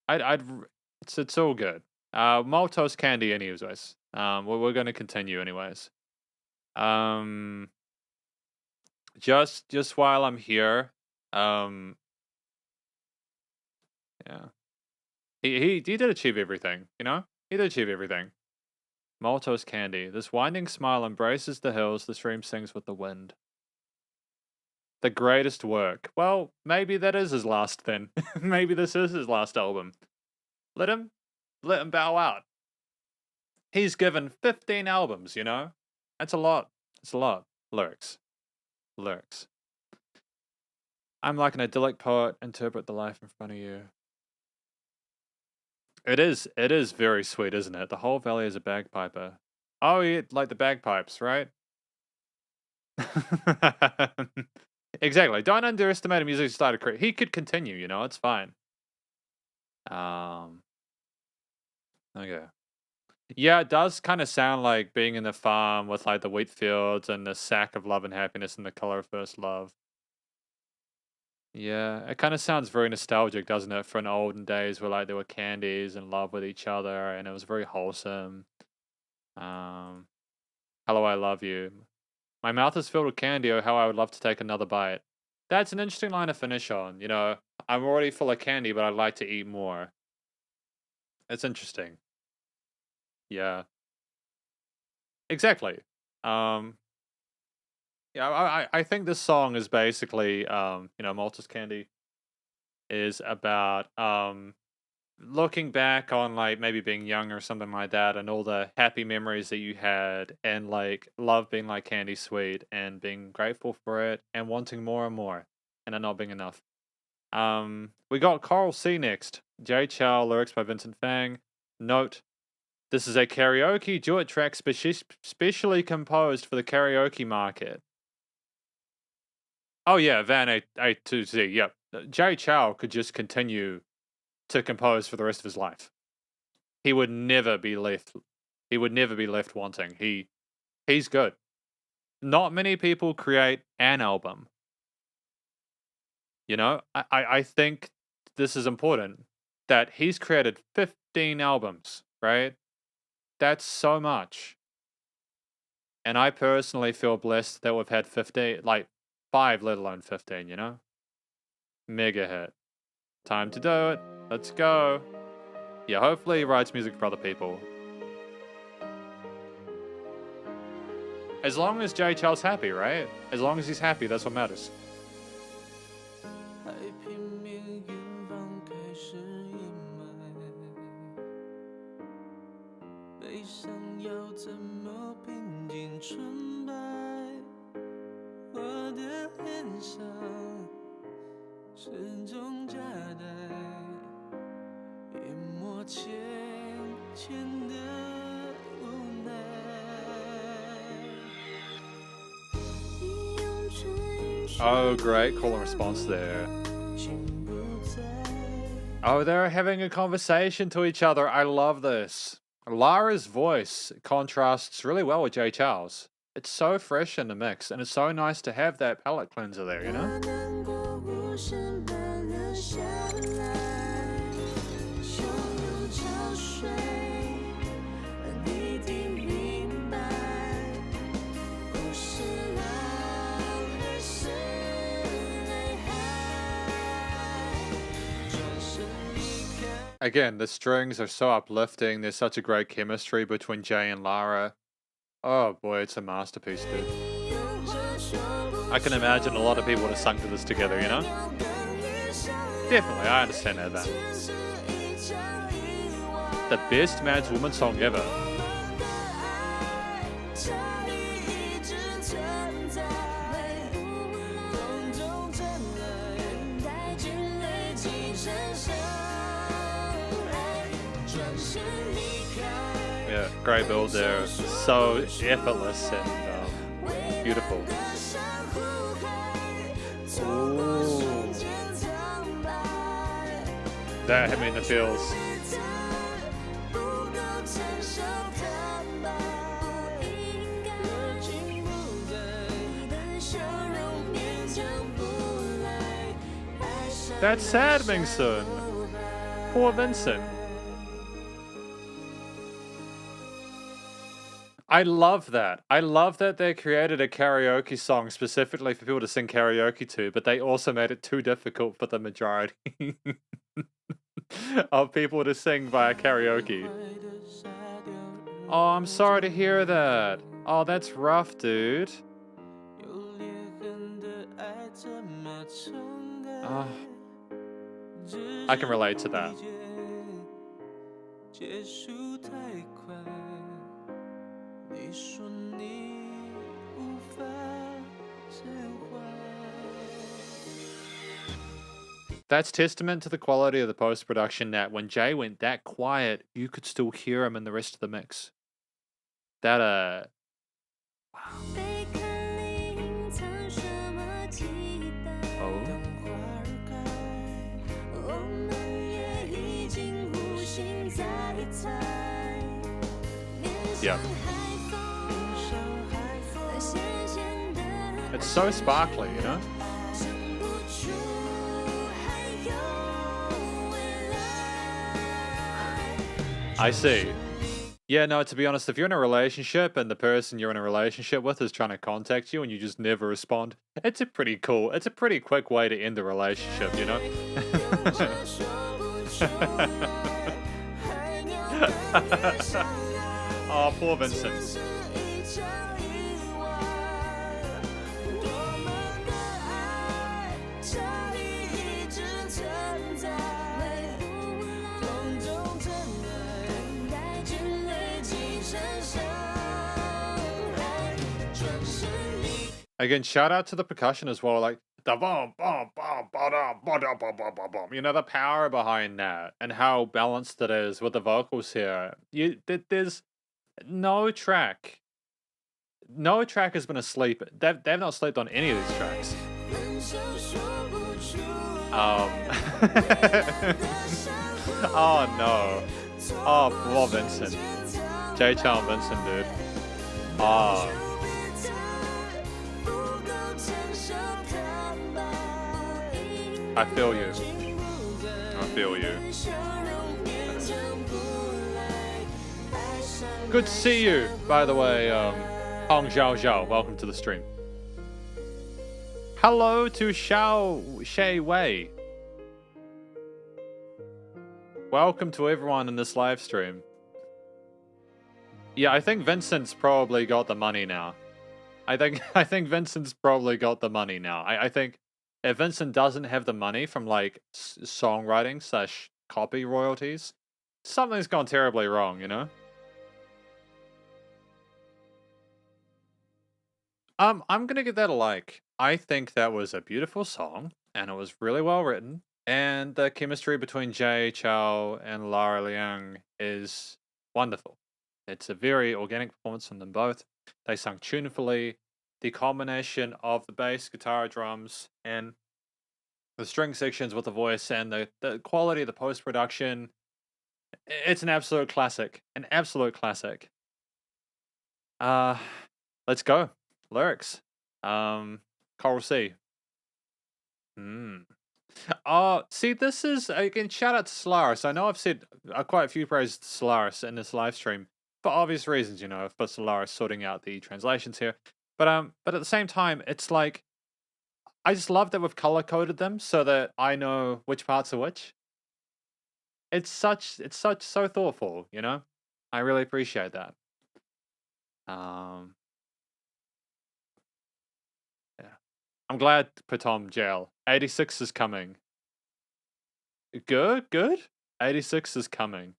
it's all good. Maltose Candy, anyways. We're going to continue, anyways. Just while I'm here, yeah, he did achieve everything, you know. He did achieve everything. Maltose Candy. This winding smile embraces the hills. The stream sings with the wind. The greatest work. Well, maybe that is his last then. Maybe this is his last album. Let him bow out. He's given 15 albums, you know? That's a lot. It's a lot. Lyrics. I'm like an idyllic poet, interpret the life in front of you. It is very sweet, isn't it? The whole valley is a bagpiper. Oh, yeah, like the bagpipes, right? Exactly. Don't underestimate a music started career. He could continue, you know, it's fine. Okay. Yeah, it does kind of sound like being in the farm with like the wheat fields and the sack of love and happiness and the color of first love. Yeah, it kind of sounds very nostalgic, doesn't it? For an olden days where like there were candies and love with each other and it was very wholesome. Hello, I love you. My mouth is filled with candy. Oh, how I would love to take another bite. That's an interesting line to finish on. You know, I'm already full of candy, but I'd like to eat more. It's interesting. Yeah, exactly. Um, yeah, I think this song is basically, you know, Malta's Candy is about looking back on like maybe being young or something like that, and all the happy memories that you had, and like love being like candy sweet, and being grateful for it, and wanting more and more, and it not being enough. We got Coral C next. Jay Chow, lyrics by Vincent Fang. Note: this is a karaoke duet track specially composed for the karaoke market. Oh yeah, Van A2Z. Yep. Jay Chow could just continue to compose for the rest of his life. He would never be left. He would never be left wanting. He's good. Not many people create an album. You know, I think this is important that he's created 15 albums, right? That's so much. And I personally feel blessed that we've had 15, like 5, let alone 15, you know? Mega hit. Time to do it. Let's go. Yeah, hopefully he writes music for other people. As long as Jay Chow's happy, right? As long as he's happy, that's what matters. Oh, great call and response there. Oh, they're having a conversation to each other. I love this. Lara's voice contrasts really well with Jay Chow's. It's so fresh in the mix, and it's so nice to have that palate cleanser there, you know? Again, the strings are so uplifting. There's such a great chemistry between Jay and Lara. Oh boy, it's a masterpiece, dude. I can imagine a lot of people would have sung to this together, you know? Definitely, I understand that. The best man's woman song ever. Yeah, great build there. So effortless and beautiful. Ooh. That hit me in the feels. That's sad, Mingsun. Poor Vincent. I love that. I love that they created a karaoke song specifically for people to sing karaoke to, but they also made it too difficult for the majority of people to sing via karaoke. Oh, I'm sorry to hear that. Oh, that's rough, dude. Oh, I can relate to that. That's testament to the quality of the post-production that when Jay went that quiet, you could still hear him in the rest of the mix. That, wow. Oh. Yep. It's so sparkly, you know? I see. Yeah, no, to be honest, if you're in a relationship and the person you're in a relationship with is trying to contact you and you just never respond, it's a pretty quick way to end the relationship, you know? Oh, poor Vincent. Again, shout out to the percussion as well, like the boom, boom, boom, ba-dum, ba-dum, ba bum, ba bum. You know, the power behind that and how balanced it is with the vocals here. There's no track, no track has been asleep. They've not slept on any of these tracks. Oh no. Oh, poor Vincent. J. Chou and Vincent, dude. Oh. I feel you. I feel you. Good to see you, by the way, Hong Zhao Zhao. Welcome to the stream. Hello to Xiao Shay Wei. Welcome to everyone in this live stream. Yeah, I think Vincent's probably got the money now. I think Vincent's probably got the money now. I think if Vincent doesn't have the money from like songwriting / copy royalties, something's gone terribly wrong, you know? I'm gonna give that a like. I think that was a beautiful song, and it was really well written, and the chemistry between Jay Chou and Lara Liang is wonderful. It's a very organic performance from them both. They sung tunefully. The combination of the bass, guitar, drums, and the string sections with the voice and the quality of the post production, it's an absolute classic. An absolute classic. Let's go. Lyrics. Coral C. Oh, see, this is again. Shout out to Solaris. I know I've said quite a few praises to Solaris in this live stream for obvious reasons. You know, for Solaris sorting out the translations here, but at the same time, it's like I just love that we've color coded them so that I know which parts are which. It's so thoughtful. You know, I really appreciate that. Um, yeah. I'm glad Patom jail. 86 is coming. Good. 86 is coming.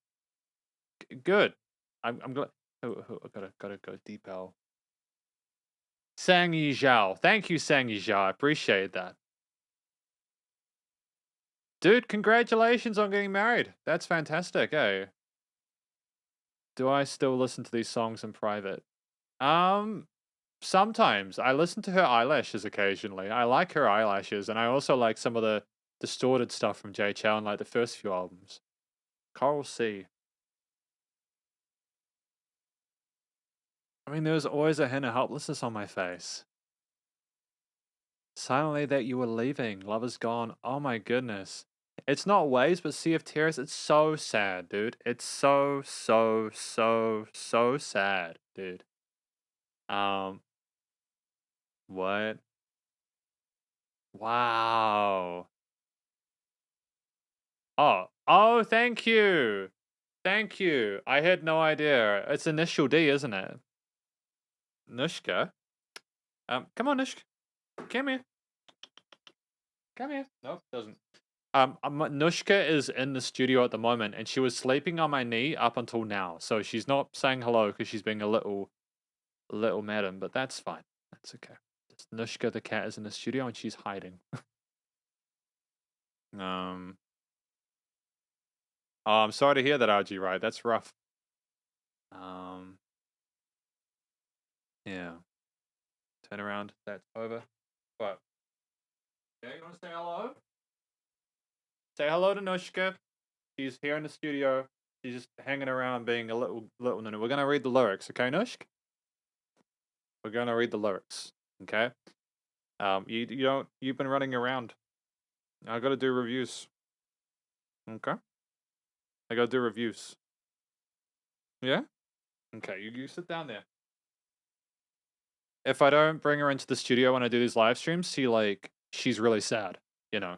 Good. I'm glad. Oh, gotta go deeper. Sang Yi Zhao. Thank you, Sang Yi Zhao. I appreciate that. Dude, congratulations on getting married. That's fantastic, eh? Do I still listen to these songs in private? Sometimes. I listen to her eyelashes occasionally. I like her eyelashes, and I also like some of the distorted stuff from Jay Chou in like the first few albums. Coral C. I mean, there was always a hint of helplessness on my face. Silently that you were leaving. Love is gone. Oh my goodness. It's not Waves, but Sea of Tears. It's so sad, dude. It's so sad, dude. What? Wow. Oh, thank you. Thank you. I had no idea. It's initial D, isn't it? Nushka. Come on, Nushka. Come here. Come here. Nope, doesn't. Nushka is in the studio at the moment, and she was sleeping on my knee up until now. So she's not saying hello because she's being a little madam, but that's fine. That's okay. Just Nushka the cat is in the studio and she's hiding. Oh, I'm sorry to hear that, RG. Right, that's rough. Yeah. Turn around. That's over. But yeah, you want to say hello? Say hello to Nushka. She's here in the studio. She's just hanging around being a little. We're gonna read the lyrics, okay, Nushk? We're gonna read the lyrics, okay? You've been running around. I gotta do reviews. Okay? I gotta do reviews. Yeah? Okay, you sit down there. If I don't bring her into the studio when I do these live streams, she's really sad, you know.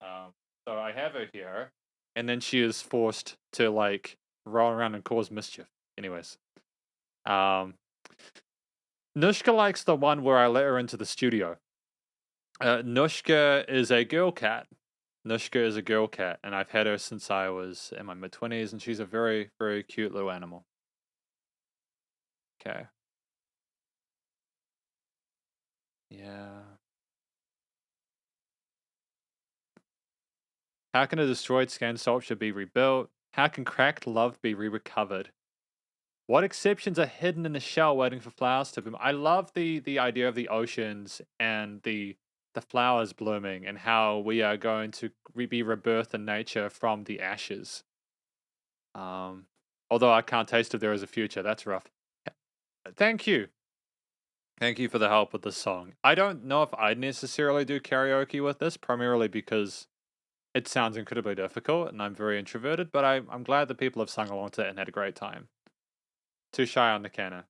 So I have her here, and then she is forced to roll around and cause mischief. Anyways, Nushka likes the one where I let her into the studio. Nushka is a girl cat. Nushka is a girl cat, and I've had her since I was in my mid-20s, and she's a very, very cute little animal. Okay. Yeah. How can a destroyed scanned sculpture be rebuilt? How can cracked love be re-recovered? What exceptions are hidden in the shell waiting for flowers to bloom? I love the idea of the oceans and the flowers blooming and how we are going to be rebirthed in nature from the ashes. Although I can't taste if there is a future. That's rough. Thank you. Thank you for the help with this song. I don't know if I'd necessarily do karaoke with this, primarily because it sounds incredibly difficult and I'm very introverted, but I'm glad that people have sung along to it and had a great time. Too shy on the canna.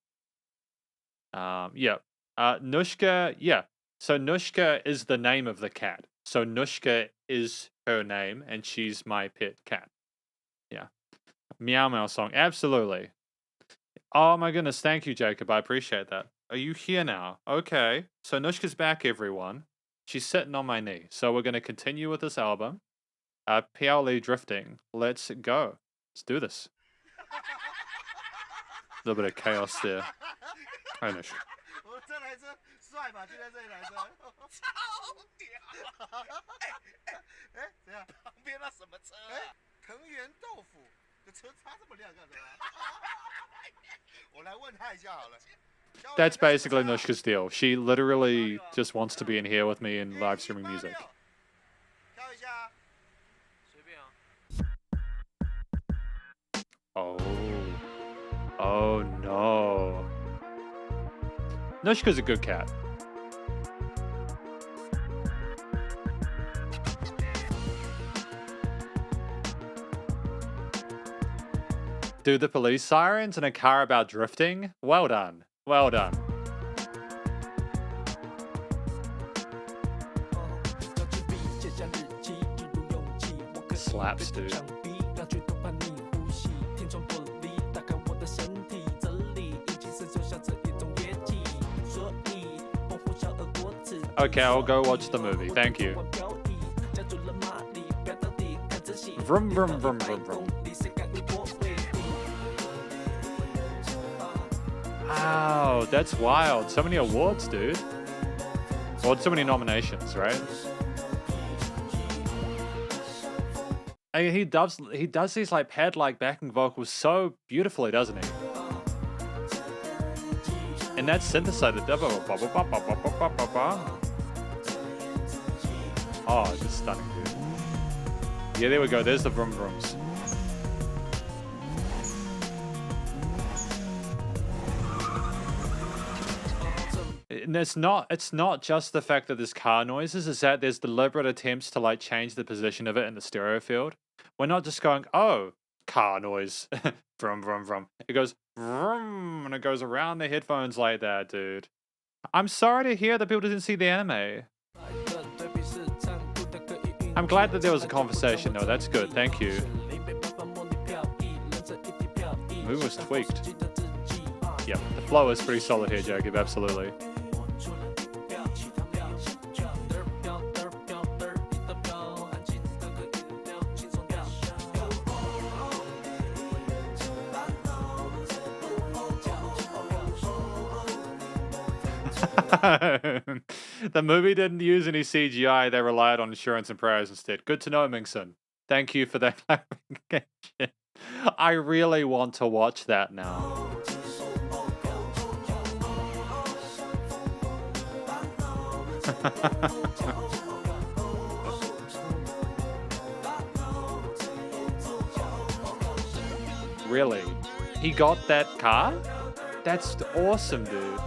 Yeah. Nushka, yeah. So Nushka is the name of the cat. So Nushka is her name and she's my pet cat. Yeah. Meow Meow song. Absolutely. Oh my goodness. Thank you, Jacob. I appreciate that. Are you here now? Okay. So Nushka's back, everyone. She's sitting on my knee. So we're going to continue with this album. PLE Drifting. Let's go. Let's do this. A little bit of chaos there. Hi, Nushka. 我这台车帅吧？就在这里台车，超屌！哎，怎样？旁边那什么车啊？藤原豆腐，这车擦这么亮干什么？我来问他一下好了。That's basically Nushka's deal. She literally just wants to be in here with me and live streaming music. 挑一下，随便啊。Oh. Oh no. Nushka's a good cat. Do the police sirens in a car about drifting? Well done. Well done. Slaps, dude. Okay, I'll go watch the movie. Thank you. Vroom, vroom, vroom, vroom, vroom. Wow, that's wild. So many awards, dude. Well, so many nominations, right? And he does these pad-like backing vocals so beautifully, doesn't he? And that synthesizer. Oh, it's just stunning, dude. Yeah, there we go. There's the vroom vrooms. And it's not just the fact that there's car noises, it's that there's deliberate attempts to change the position of it in the stereo field. We're not just going, oh, car noise. Vroom, vroom, vroom. It goes vroom, and it goes around the headphones like that, dude. I'm sorry to hear that people didn't see the anime. I'm glad that there was a conversation, though. That's good. Thank you. Move was tweaked. Yep, the flow is pretty solid here, Jacob. Absolutely. The movie didn't use any CGI. They relied on insurance and prayers instead. Good to know, Mingson. Thank you for that clarification. I really want to watch that now. Really? He got that car? That's awesome, dude.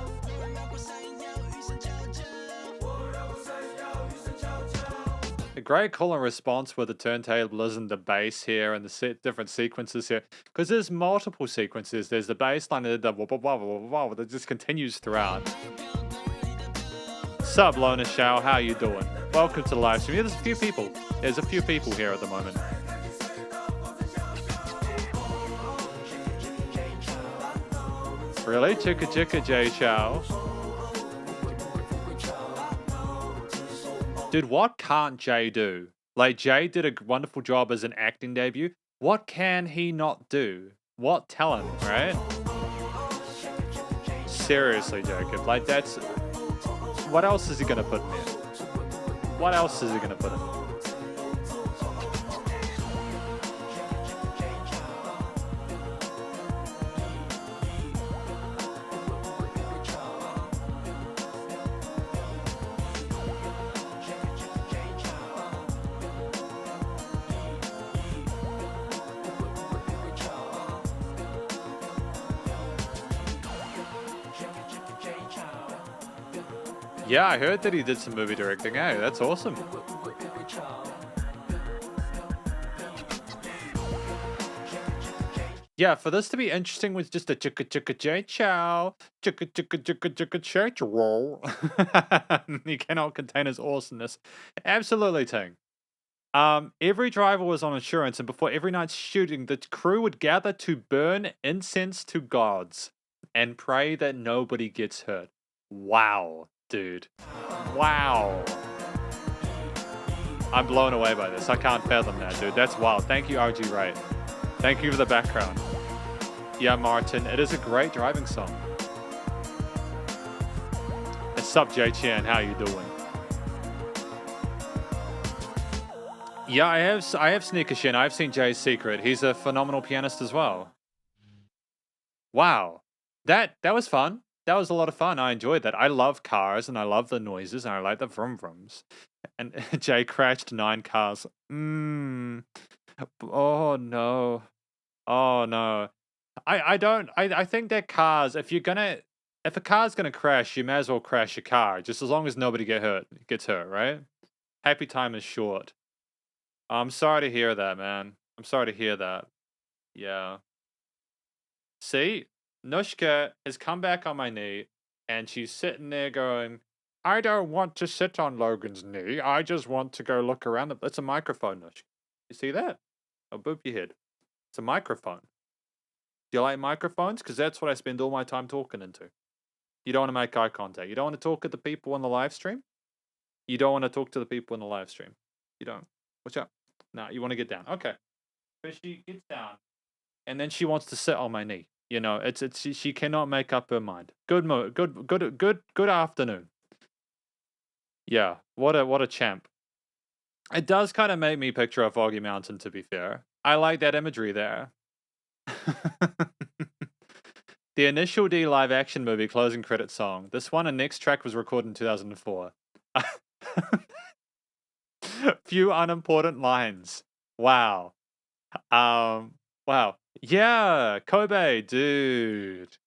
great call and response with the turntables and the bass here and the different sequences here. Because there's multiple sequences. There's the bass line and the that just continues throughout. Sup, Lona Shao, how you doing? Welcome to the live stream. Yeah, there's a few people. There's a few people here at the moment. Really? Chicka chicka J Chow. Dude, what can't Jay do? Like, Jay did a wonderful job as an acting debut. What can he not do? What talent, right? Seriously, Jacob. Like, that's... What else is he gonna put in there? What else is he gonna put in? Yeah, I heard that he did some movie directing. Hey, that's awesome. Yeah, for this to be interesting with just a chicka chicka J Chow, chicka chicka chicka chicka J Chow. You cannot contain his awesomeness. Absolutely, Ting. Every driver was on insurance, and before every night's shooting, the crew would gather to burn incense to gods and pray that nobody gets hurt. Wow, dude. Wow. I'm blown away by this. I can't fathom that, dude. That's wild. Thank you, RG Ray. Thank you for the background. Yeah, Martin, it is a great driving song. What's up, Jay Chan? How you doing? Yeah, I have Sneaker Shin. I've seen Jay's Secret. He's a phenomenal pianist as well. Wow. That was fun. That was a lot of fun. I enjoyed that. I love cars and I love the noises and I like the vroom vrooms. And Jay crashed 9 cars. Oh no. Oh no. I think that cars, if a car's gonna crash, you may as well crash your car, just as long as nobody gets hurt, right? Happy time is short. I'm sorry to hear that, man. I'm sorry to hear that. Yeah. See? Nushka has come back on my knee, and she's sitting there going, I don't want to sit on Logan's knee. I just want to go look around. That's a microphone, Nushka. You see that? I'll boop your head. It's a microphone. Do you like microphones? Because that's what I spend all my time talking into. You don't want to make eye contact. You don't want to talk to the people on the live stream. You don't want to talk to the people in the live stream. You don't. Watch out. No, you want to get down. Okay. But she gets down, and then she wants to sit on my knee. You know, she cannot make up her mind. Good afternoon. Yeah, what a champ. It does kind of make me picture a foggy mountain, to be fair. I like that imagery there. The Initial D live action movie closing credit song. This one and next track was recorded in 2004. Few unimportant lines. Wow. Wow. Yeah, Kobe, dude.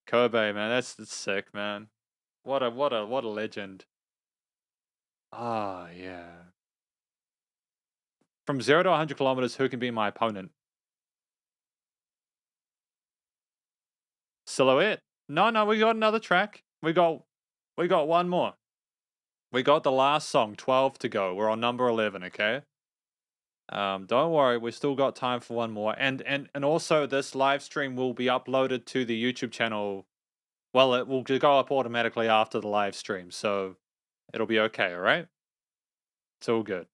Kobe, man, that's sick, man. What a legend. Ah, yeah. From 0 to 100 kilometers, who can be my opponent? Silhouette. No, we got another track. We got one more. We got the last song, 12 to go. We're on number 11, okay? Don't worry, we still got time for one more. And also this live stream will be uploaded to the YouTube channel. Well, it will go up automatically after the live stream, so it'll be okay, all right? It's all good.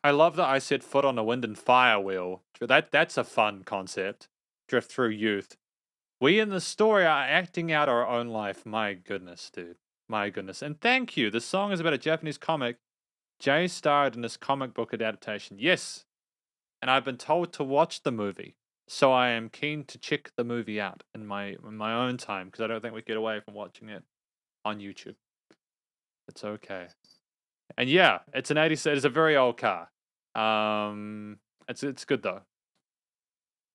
I love that I set foot on the wind and fire wheel. That's a fun concept. Drift through youth. We in the story are acting out our own life. My goodness, dude. My goodness. And thank you. The song is about a Japanese comic. Jay starred in this comic book adaptation. Yes. And I've been told to watch the movie. So I am keen to check the movie out in my own time, because I don't think we get away from watching it on YouTube. It's okay. And yeah, it's an 80s. It's a very old car. It's good though.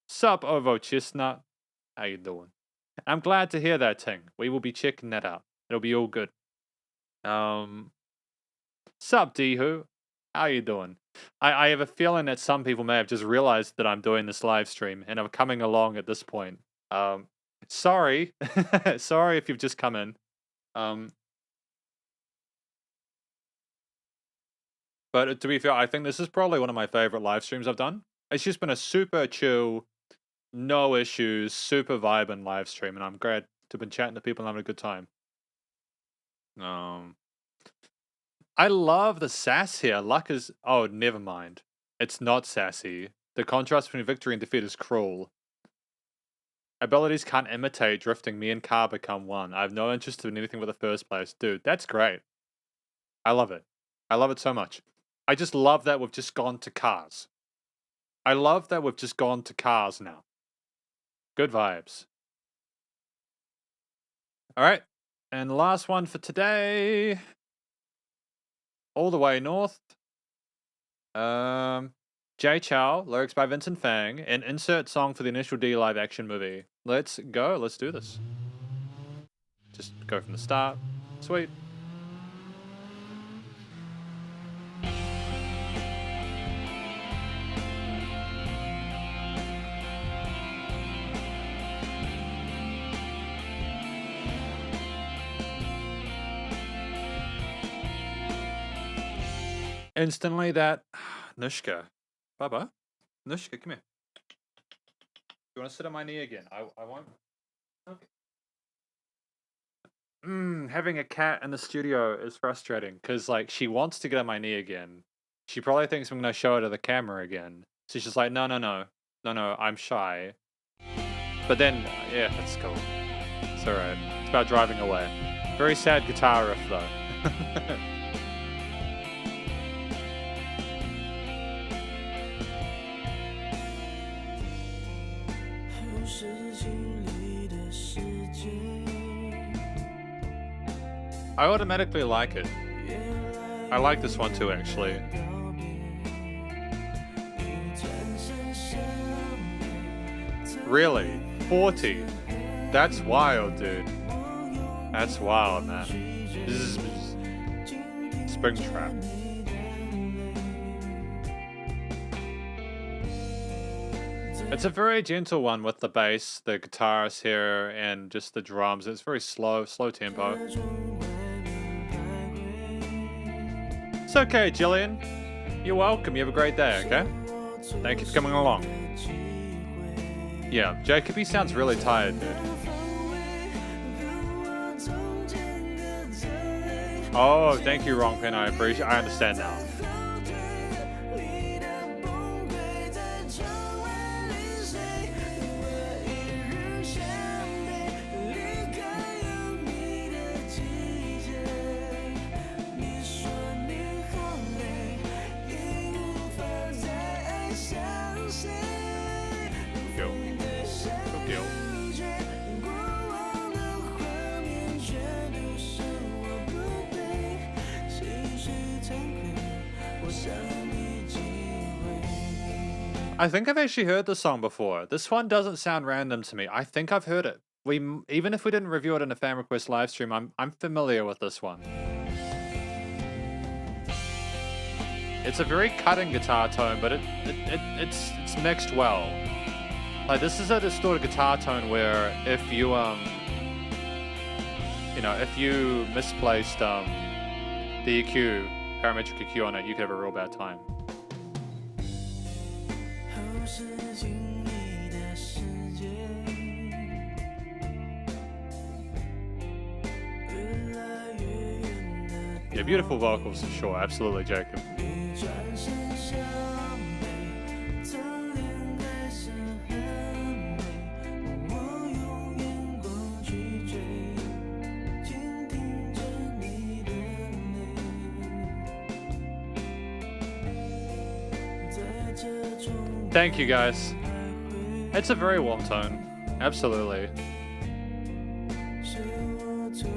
Sup, Ovo Chestnut? How you doing? I'm glad to hear that, Ting. We will be checking that out. It'll be all good. Sup, Dehu? How you doing? I have a feeling that some people may have just realized that I'm doing this live stream and are coming along at this point. Sorry. Sorry if you've just come in. But to be fair, I think this is probably one of my favorite live streams I've done. It's just been a super chill, no issues, super vibing live stream, and I'm glad to have been chatting to people and having a good time. I love the sass here. Luck is... Oh, never mind. It's not sassy. The contrast between victory and defeat is cruel. Abilities can't imitate drifting. Me and car become one. I have no interest in anything but the first place. Dude, that's great. I love it. I love it so much. I just love that we've just gone to cars. I love that we've just gone to cars now. Good vibes. Alright. And the last one for today. All the way north. Jay Chou, lyrics by Vincent Fang, and insert song for the initial D live action movie. Let's go. Let's do this. Just go from the start. Sweet. Instantly that... Nushka. Baba? Nushka, come here. You want to sit on my knee again? I won't... Okay. Having a cat in the studio is frustrating, because, like, she wants to get on my knee again. She probably thinks I'm going to show her to the camera again. So she's just like, no, I'm shy. But then, yeah, that's cool. It's alright. It's about driving away. Very sad guitar riff, though. I automatically like it. I like this one too, actually. Really? 40? That's wild, dude. That's wild, man. Springtrap. It's a very gentle one with the bass, the guitars here, and just the drums. It's very slow tempo. It's okay, Jillian. You're welcome. You have a great day, okay? Thank you for coming along. Yeah, Jacob, he sounds really tired, dude. Oh, thank you, Wrong Pen. I understand now. I think I've actually heard this song before. This one doesn't sound random to me. I think I've heard it. Even if we didn't review it in a fan request live stream, I'm familiar with this one. It's a very cutting guitar tone, but it's mixed well. Like, this is a distorted guitar tone where if you if you misplaced the EQ, parametric EQ on it, you could have a real bad time. Yeah, beautiful vocals for sure. Absolutely, Jacob. Thank you, guys. It's a very warm tone. Absolutely.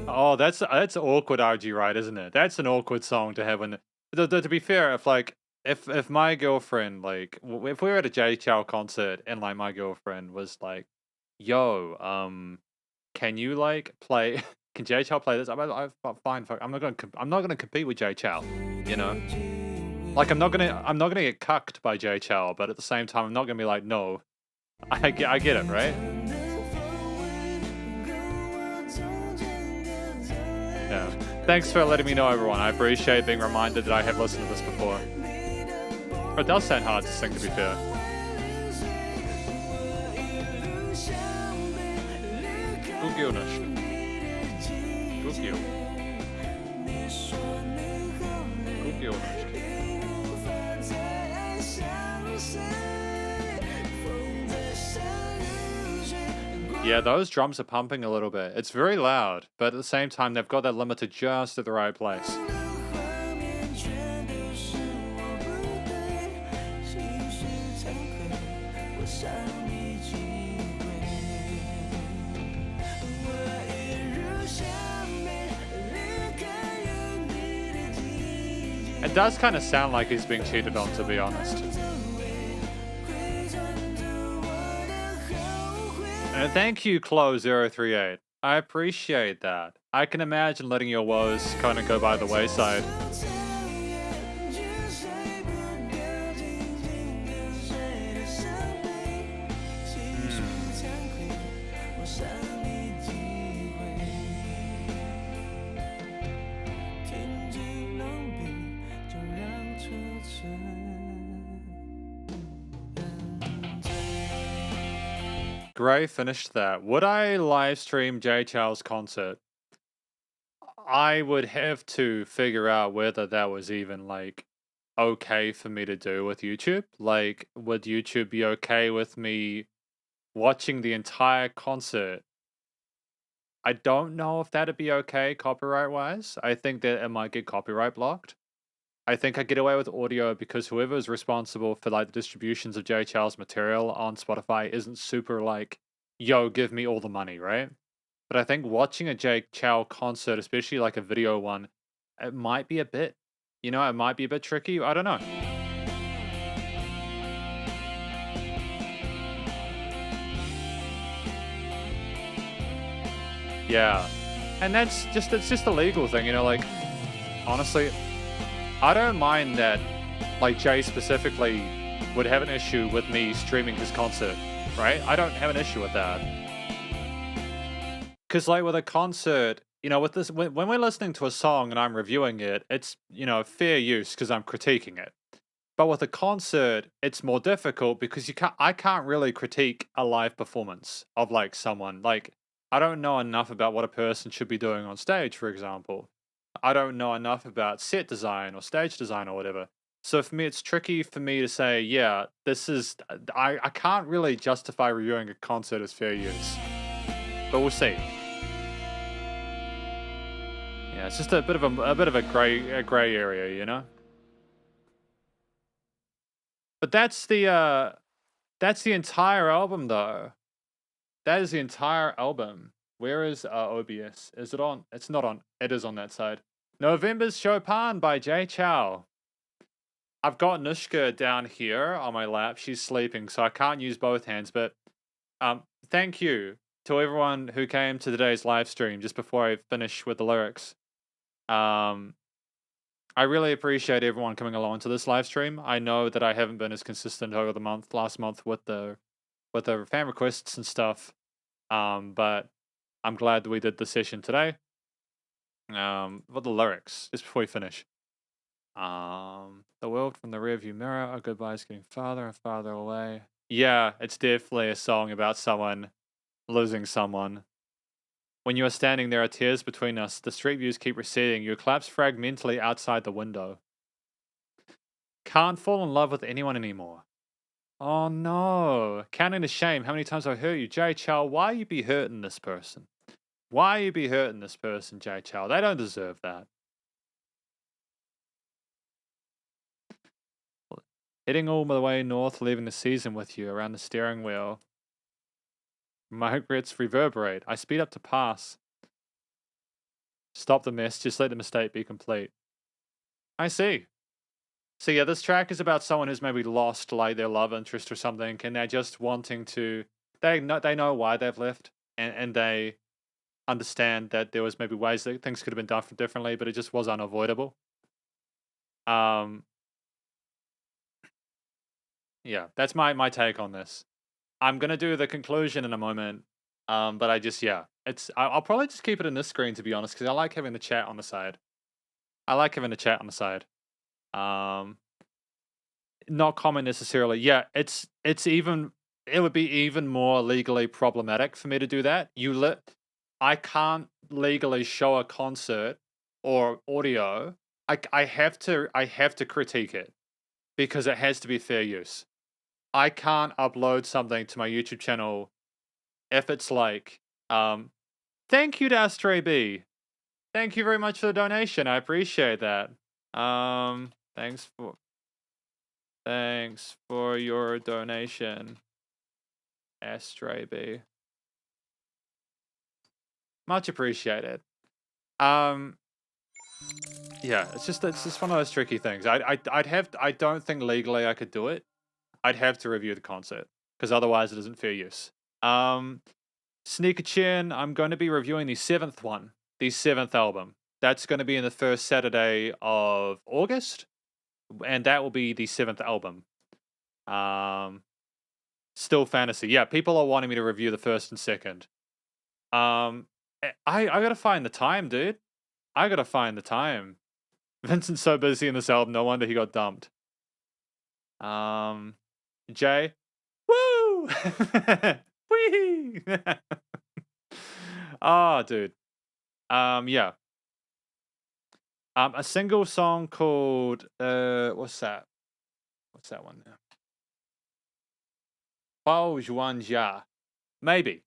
Oh, that's awkward RG, right, isn't it? That's an awkward song to have when... To be fair, if my girlfriend, like, if we were at a Jay Chou concert and, like, my girlfriend was like, yo, can you, like, play... can Jay Chou play this? Fine, fuck. I'm not gonna compete with Jay Chou. You know, like I'm not gonna get cucked by Jay Chou, but at the same time, I'm not gonna be like, no. I get it, right? Yeah. Thanks for letting me know, everyone. I appreciate being reminded that I have listened to this before. It does sound hard to sing, to be fair. Yeah, those drums are pumping a little bit. It's very loud, but at the same time, they've got that limited just at the right place. It does kind of sound like he's being cheated on, to be honest. And thank you, Chloe038. I appreciate that. I can imagine letting your woes kind of go by the wayside. Gray finished that. Would I live stream Jay Chou's concert? I would have to figure out whether that was even like okay for me to do with YouTube. Like, would YouTube be okay with me watching the entire concert? I don't know if that'd be okay copyright wise. I think that it might get copyright blocked. I think I get away with audio because whoever is responsible for like the distributions of Jay Chou's material on Spotify isn't super like, yo, give me all the money, right? But I think watching a Jay Chou concert, especially like a video one, it might be a bit, it might be a bit tricky. I don't know. Yeah. And it's just a legal thing, like, honestly, I don't mind that, like, Jay specifically would have an issue with me streaming his concert, right? I don't have an issue with that. Because, like, with a concert, with this, when we're listening to a song and I'm reviewing it, it's, fair use because I'm critiquing it. But with a concert, it's more difficult because I can't really critique a live performance of, like, someone. Like, I don't know enough about what a person should be doing on stage, for example. I don't know enough about set design or stage design or whatever. So for me, it's tricky for me to say, yeah, this is, I can't really justify reviewing a concert as fair use. But we'll see. Yeah, it's just a bit of a gray area, But that's the entire album, though. That is the entire album. Where is OBS? Is it on? It's not on. It is on that side. November's Chopin by Jay Chou. I've got Nushka down here on my lap. She's sleeping, so I can't use both hands. But thank you to everyone who came to today's live stream just before I finish with the lyrics. I really appreciate everyone coming along to this live stream. I know that I haven't been as consistent over the last month with the fan requests and stuff. But I'm glad that we did the session today. What the lyrics, just before we finish. The world from the rearview mirror, our goodbye is getting farther and farther away. Yeah, it's definitely a song about someone losing someone. When you are standing, there are tears between us. The street views keep receding. You collapse fragmentally outside the window. Can't fall in love with anyone anymore. Oh no. Counting the shame. How many times I hurt you? Jay Chou, why you be hurting this person? Why you be hurting this person, Jay Chou? They don't deserve that. Heading all the way north, leaving the season with you around the steering wheel. My regrets reverberate. I speed up to pass. Stop the mess. Just let the mistake be complete. I see. So yeah, this track is about someone who's maybe lost like their love interest or something, and they're just wanting to. They know why they've left, and they understand that there was maybe ways that things could have been done differently, but it just was unavoidable. Um, yeah, that's my take on this. I'm gonna do the conclusion in a moment. But I'll probably just keep it in this screen to be honest, because I like having the chat on the side. I like having the chat on the side. Not comment necessarily. Yeah, it would be even more legally problematic for me to do that. I can't legally show a concert or audio. I have to critique it because it has to be fair use. I can't upload something to my YouTube channel if it's like, thank you to Astray B. Thank you very much for the donation. I appreciate that. Thanks for your donation, Astray B. Much appreciated. Yeah, it's just one of those tricky things. I don't think legally I could do it. I'd have to review the concert because otherwise it isn't fair use. Sneaker Chin, I'm going to be reviewing the 7th one, the 7th album. That's going to be in the first Saturday of August, and that will be the 7th album. Still Fantasy. Yeah, people are wanting me to review the first and second. I gotta find the time, dude. I gotta find the time. Vincent's so busy in this album, no wonder he got dumped. Jay, woo! Whee! Oh, dude. Yeah. A single song called what's that? What's that one now? Bao Juan Jia. Maybe.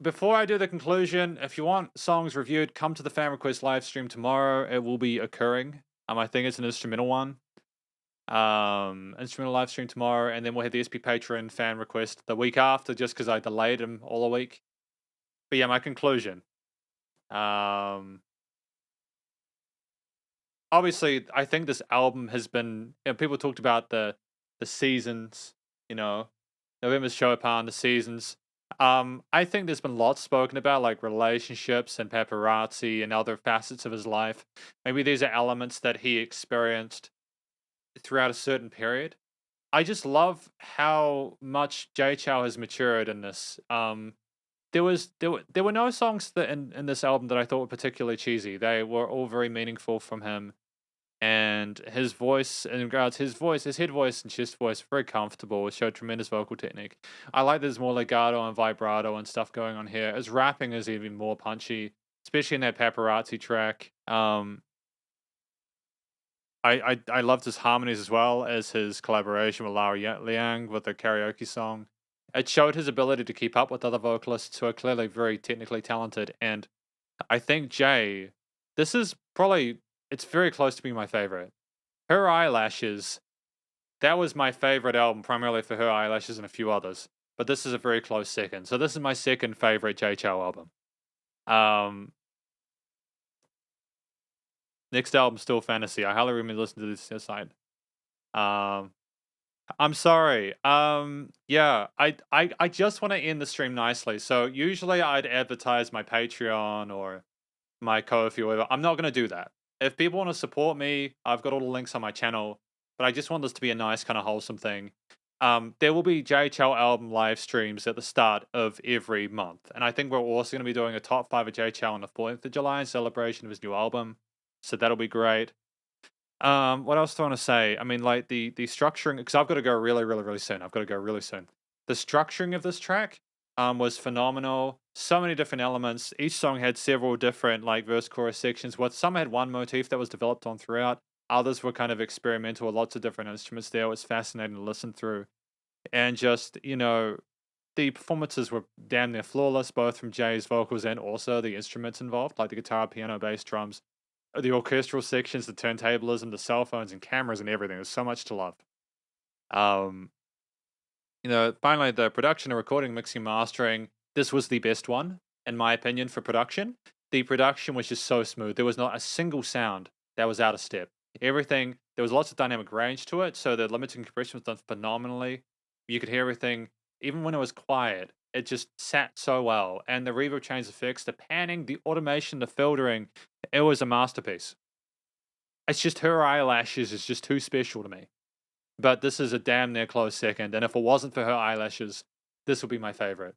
Before I do the conclusion, if you want songs reviewed, come to the fan request live stream tomorrow. It will be occurring. I think it's an instrumental one. Instrumental live stream tomorrow, and then we'll have the SP Patreon fan request the week after, just because I delayed them all a week. But yeah, my conclusion. Obviously, I think this album has been. People talked about the seasons. November's Chopin, the seasons. I think there's been lots spoken about, like relationships and paparazzi and other facets of his life. Maybe these are elements that he experienced throughout a certain period. I just love how much Jay Chou has matured in this. There were no songs that in this album that I thought were particularly cheesy. They were all very meaningful from him. And his voice, his head voice and chest voice, very comfortable. It showed tremendous vocal technique. I like there's more legato and vibrato and stuff going on here. His rapping is even more punchy, especially in that paparazzi track. I loved his harmonies as well as his collaboration with Lao Liang with the karaoke song. It showed his ability to keep up with other vocalists who are clearly very technically talented. And I think Jay, this is probably. It's very close to being my favorite. Her Eyelashes, that was my favorite album, primarily for Her Eyelashes and a few others. But this is a very close second. So this is my second favorite Jay Chou album. Next album, Still Fantasy. I highly recommend listening to this side. I'm sorry. Yeah, I just want to end the stream nicely. So usually I'd advertise my Patreon or my Ko-fi or whatever. I'm not going to do that. If people want to support me, I've got all the links on my channel, but I just want this to be a nice kind of wholesome thing. There will be Jay Chou album live streams at the start of every month. And I think we're also going to be doing a top 5 of Jay Chou on the 4th of July in celebration of his new album. So that'll be great. What else do I want to say? I mean, like the structuring, because I've got to go really, really, really soon. The structuring of this track was phenomenal. So many different elements. Each song had several different like verse chorus sections. Some had one motif that was developed on throughout. Others were kind of experimental with lots of different instruments there. It was fascinating to listen through. And just, the performances were damn near flawless, both from Jay's vocals and also the instruments involved, like the guitar, piano, bass, drums, the orchestral sections, the turntablism, the cell phones and cameras and everything. There's so much to love. Finally, the production and recording, mixing, mastering, this was the best one, in my opinion, for production. The production was just so smooth. There was not a single sound that was out of step. Everything, there was lots of dynamic range to it, so the limiting compression was done phenomenally. You could hear everything, even when it was quiet. it just sat so well. And the reverb change effects, the panning, the automation, the filtering, it was a masterpiece. It's just her eyelashes is just too special to me. But this is a damn near close second. And if it wasn't for her eyelashes, this would be my favorite.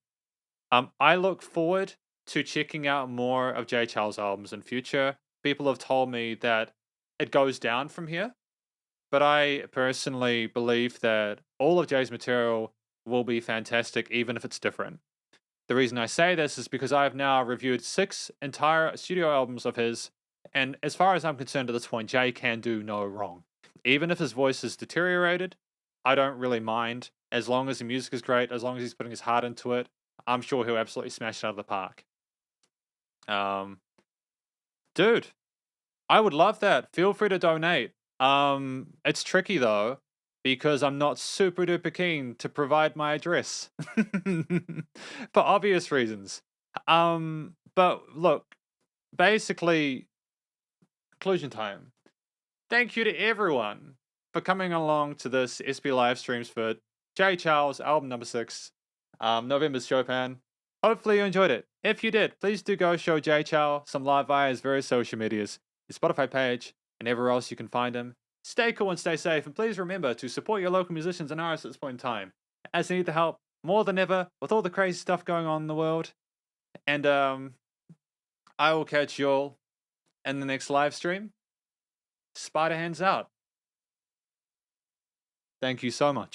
I look forward to checking out more of Jay Chou's albums in future. People have told me that it goes down from here, but I personally believe that all of Jay's material will be fantastic, even if it's different. The reason I say this is because I have now reviewed 6 entire studio albums of his, and as far as I'm concerned at this point, Jay can do no wrong. Even if his voice is deteriorated, I don't really mind. As long as the music is great, as long as he's putting his heart into it, I'm sure he'll absolutely smash it out of the park. Dude, I would love that. Feel free to donate. It's tricky though, because I'm not super duper keen to provide my address for obvious reasons. But look, basically, conclusion time. Thank you to everyone for coming along to this SB live streams for Jay Chou's album number 6, November's Chopin. Hopefully you enjoyed it. If you did, please do go show Jay Chou some love via his various social medias, his Spotify page, and everywhere else you can find him. Stay cool and stay safe, and please remember to support your local musicians and artists at this point in time, as they need the help more than ever with all the crazy stuff going on in the world. And I will catch you all in the next live stream. Spider hands out. Thank you so much.